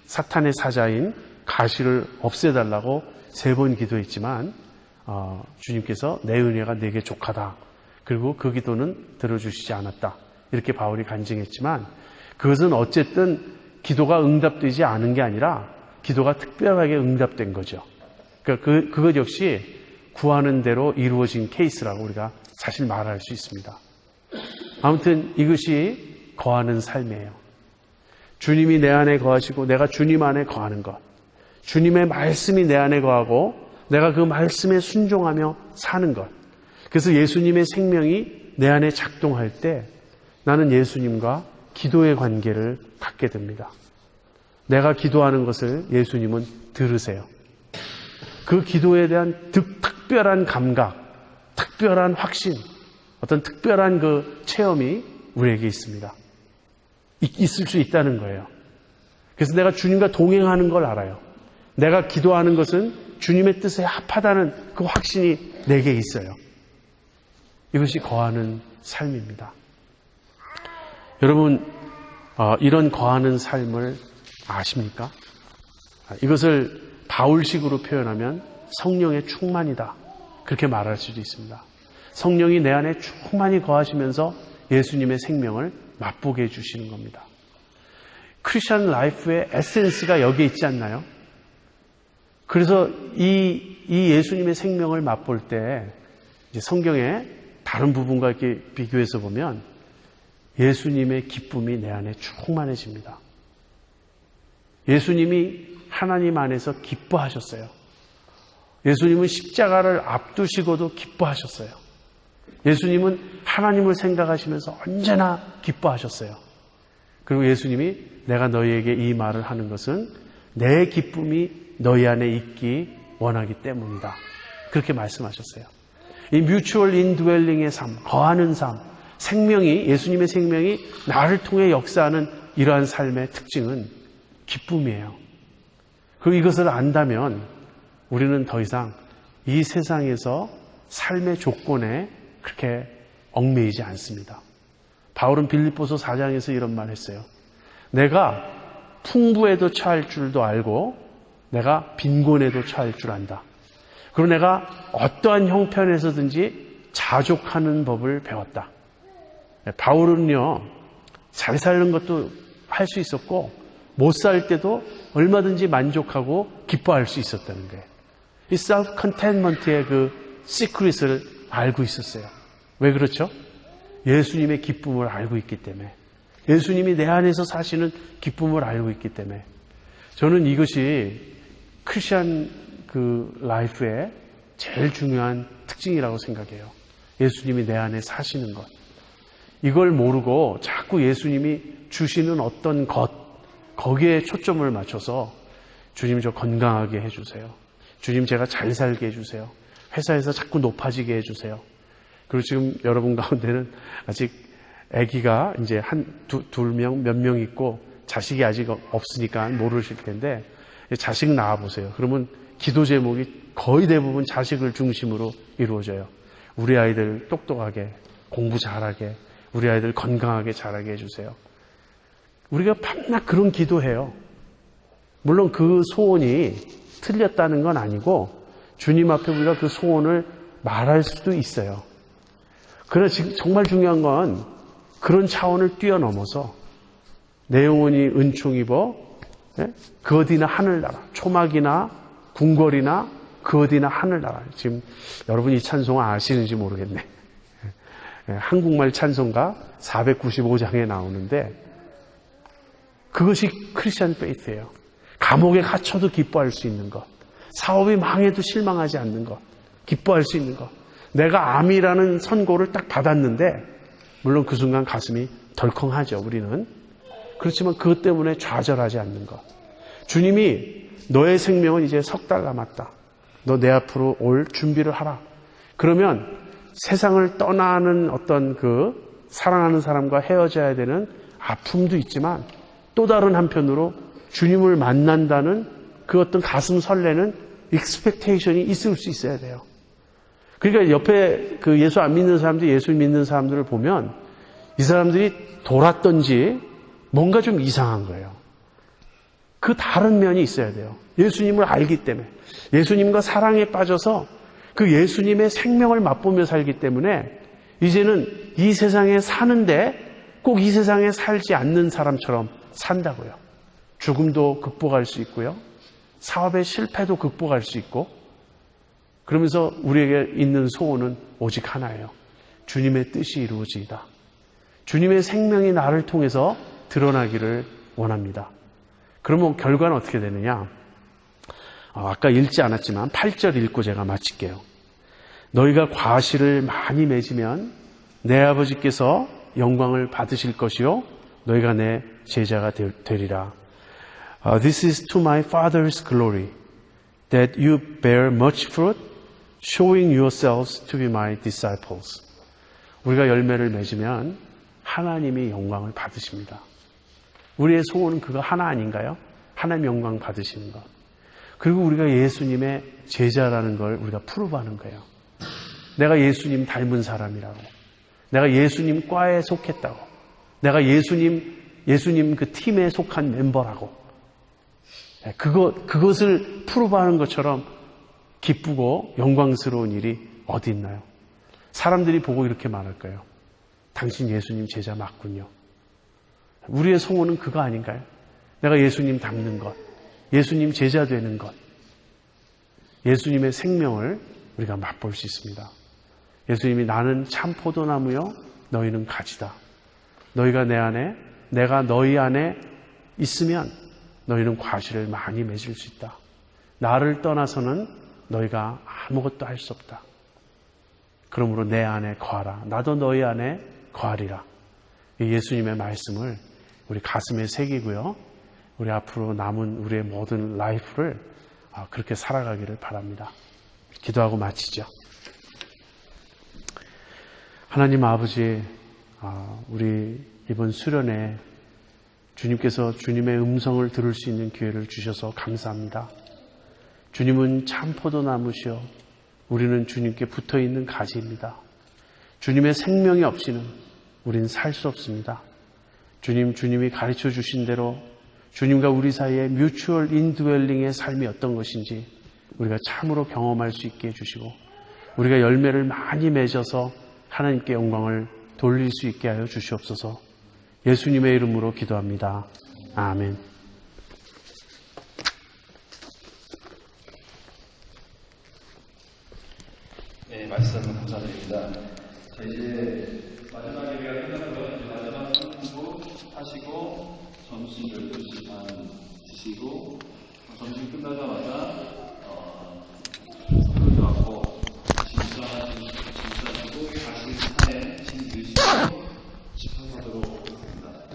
사탄의 사자인 가시를 없애달라고 3번 기도했지만 주님께서 내 은혜가 내게 족하다. 그리고 그 기도는 들어주시지 않았다. 이렇게 바울이 간증했지만 그것은 어쨌든 기도가 응답되지 않은 게 아니라 기도가 특별하게 응답된 거죠. 그러니까 그것 역시 구하는 대로 이루어진 케이스라고 우리가 사실 말할 수 있습니다. 아무튼 이것이 거하는 삶이에요. 주님이 내 안에 거하시고 내가 주님 안에 거하는 것. 주님의 말씀이 내 안에 거하고 내가 그 말씀에 순종하며 사는 것. 그래서 예수님의 생명이 내 안에 작동할 때 나는 예수님과 기도의 관계를 갖게 됩니다. 내가 기도하는 것을 예수님은 들으세요. 그 기도에 대한 특별한 감각, 특별한 확신, 어떤 특별한 그 체험이 우리에게 있습니다. 있을 수 있다는 거예요. 그래서 내가 주님과 동행하는 걸 알아요. 내가 기도하는 것은 주님의 뜻에 합하다는 그 확신이 내게 있어요. 이것이 거하는 삶입니다. 여러분, 이런 거하는 삶을 아십니까? 이것을 바울식으로 표현하면 성령의 충만이다. 그렇게 말할 수도 있습니다. 성령이 내 안에 충만히 거하시면서 예수님의 생명을 맛보게 해주시는 겁니다. 크리스천 라이프의 에센스가 여기에 있지 않나요? 그래서 이 예수님의 생명을 맛볼 때 이제 성경의 다른 부분과 이렇게 비교해서 보면 예수님의 기쁨이 내 안에 충만해집니다. 예수님이 하나님 안에서 기뻐하셨어요. 예수님은 십자가를 앞두시고도 기뻐하셨어요. 예수님은 하나님을 생각하시면서 언제나 기뻐하셨어요. 그리고 예수님이 내가 너희에게 이 말을 하는 것은 내 기쁨이 너희 안에 있기 원하기 때문이다. 그렇게 말씀하셨어요. 이 뮤추얼 인드웰링의 삶, 거하는 삶, 생명이, 예수님의 생명이 나를 통해 역사하는 이러한 삶의 특징은 기쁨이에요. 그리고 이것을 안다면 우리는 더 이상 이 세상에서 삶의 조건에 그렇게 얽매이지 않습니다. 바울은 빌립보서 4장에서 이런 말 했어요. 내가 풍부에도 처할 줄도 알고 내가 빈곤에도 처할 줄 안다. 그리고 내가 어떠한 형편에서든지 자족하는 법을 배웠다. 바울은요, 잘 사는 것도 할 수 있었고 못 살 때도 얼마든지 만족하고 기뻐할 수 있었다는 거예요. 이 self contentment의 그 시크릿을 알고 있었어요. 왜 그렇죠? 예수님의 기쁨을 알고 있기 때문에, 예수님이 내 안에서 사시는 기쁨을 알고 있기 때문에. 저는 이것이 크리스천 그 라이프의 제일 중요한 특징이라고 생각해요. 예수님이 내 안에 사시는 것. 이걸 모르고 자꾸 예수님이 주시는 어떤 것, 거기에 초점을 맞춰서 주님 저 건강하게 해주세요. 주님 제가 잘 살게 해주세요. 회사에서 자꾸 높아지게 해주세요. 그리고 지금 여러분 가운데는 아직 아기가 이제 둘 명, 몇 명 있고 자식이 아직 없으니까 모르실 텐데 자식 낳아보세요. 그러면 기도 제목이 거의 대부분 자식을 중심으로 이루어져요. 우리 아이들 똑똑하게, 공부 잘하게, 우리 아이들 건강하게 자라게 해주세요. 우리가 밤낮 그런 기도해요. 물론 그 소원이 틀렸다는 건 아니고 주님 앞에 우리가 그 소원을 말할 수도 있어요. 그러나 지금 정말 중요한 건 그런 차원을 뛰어넘어서 내 영혼이 은총 입어 그 어디나 하늘나라, 초막이나 궁궐이나 그 어디나 하늘나라. 지금 여러분이 이 찬송 아시는지 모르겠네. 한국말 찬송가 495장에 나오는데 그것이 크리스천 페이스예요. 감옥에 갇혀도 기뻐할 수 있는 것, 사업이 망해도 실망하지 않는 것, 기뻐할 수 있는 것. 내가 암이라는 선고를 딱 받았는데 물론 그 순간 가슴이 덜컹하죠. 우리는. 그렇지만 그것 때문에 좌절하지 않는 것. 주님이 너의 생명은 이제 3달 남았다. 너 내 앞으로 올 준비를 하라. 그러면 세상을 떠나는 어떤 그 사랑하는 사람과 헤어져야 되는 아픔도 있지만 또 다른 한편으로 주님을 만난다는 그 어떤 가슴 설레는 익스펙테이션이 있을 수 있어야 돼요. 그러니까 옆에 그 예수 안 믿는 사람들, 예수 믿는 사람들을 보면 이 사람들이 돌았던지 뭔가 좀 이상한 거예요. 그 다른 면이 있어야 돼요. 예수님을 알기 때문에. 예수님과 사랑에 빠져서 그 예수님의 생명을 맛보며 살기 때문에 이제는 이 세상에 사는데 꼭 이 세상에 살지 않는 사람처럼 산다고요. 죽음도 극복할 수 있고요. 사업의 실패도 극복할 수 있고 그러면서 우리에게 있는 소원은 오직 하나예요. 주님의 뜻이 이루어지이다. 주님의 생명이 나를 통해서 드러나기를 원합니다. 그러면 결과는 어떻게 되느냐? 아까 읽지 않았지만 8절 읽고 제가 마칠게요. 너희가 과실을 많이 맺으면 내 아버지께서 영광을 받으실 것이요 너희가 내 제자가 되리라. This is to my Father's glory that you bear much fruit, showing yourselves to be my disciples. 우리가 열매를 맺으면 하나님이 영광을 받으십니다. 우리의 소원은 그거 하나 아닌가요? 하나님 영광 받으시는 것. 그리고 우리가 예수님의 제자라는 걸 우리가 프루브하는 거예요. 내가 예수님 닮은 사람이라고. 내가 예수님 과에 속했다고. 내가 예수님 그 팀에 속한 멤버라고. 그것을 프로브하는 것처럼 기쁘고 영광스러운 일이 어디 있나요? 사람들이 보고 이렇게 말할 거예요. 당신 예수님 제자 맞군요. 우리의 소원은 그거 아닌가요? 내가 예수님 닮는 것, 예수님 제자 되는 것, 예수님의 생명을 우리가 맛볼 수 있습니다. 예수님이 나는 참 포도나무요 너희는 가지다. 너희가 내 안에, 내가 너희 안에 있으면 너희는 과실을 많이 맺을 수 있다. 나를 떠나서는 너희가 아무것도 할 수 없다. 그러므로 내 안에 거하라. 나도 너희 안에 거하리라. 예수님의 말씀을 우리 가슴에 새기고요. 우리 앞으로 남은 우리의 모든 라이프를 그렇게 살아가기를 바랍니다. 기도하고 마치죠. 하나님 아버지, 우리 이번 수련회 주님께서 주님의 음성을 들을 수 있는 기회를 주셔서 감사합니다. 주님은 참 포도나무시요 우리는 주님께 붙어있는 가지입니다. 주님의 생명이 없이는 우린 살 수 없습니다. 주님이 가르쳐 주신 대로 주님과 우리 사이의 뮤추얼 인드웰링의 삶이 어떤 것인지 우리가 참으로 경험할 수 있게 해주시고 우리가 열매를 많이 맺어서 하나님께 영광을 돌릴 수 있게 하여 주시옵소서. 예수님의 이름으로 기도합니다. 아멘. 네, 말씀 감사드립니다. 자, 이제 마지막 예배가 끝났고요. 이제 마지막 성부 하시고 점심 12시 반 드시고 점심 끝나자마자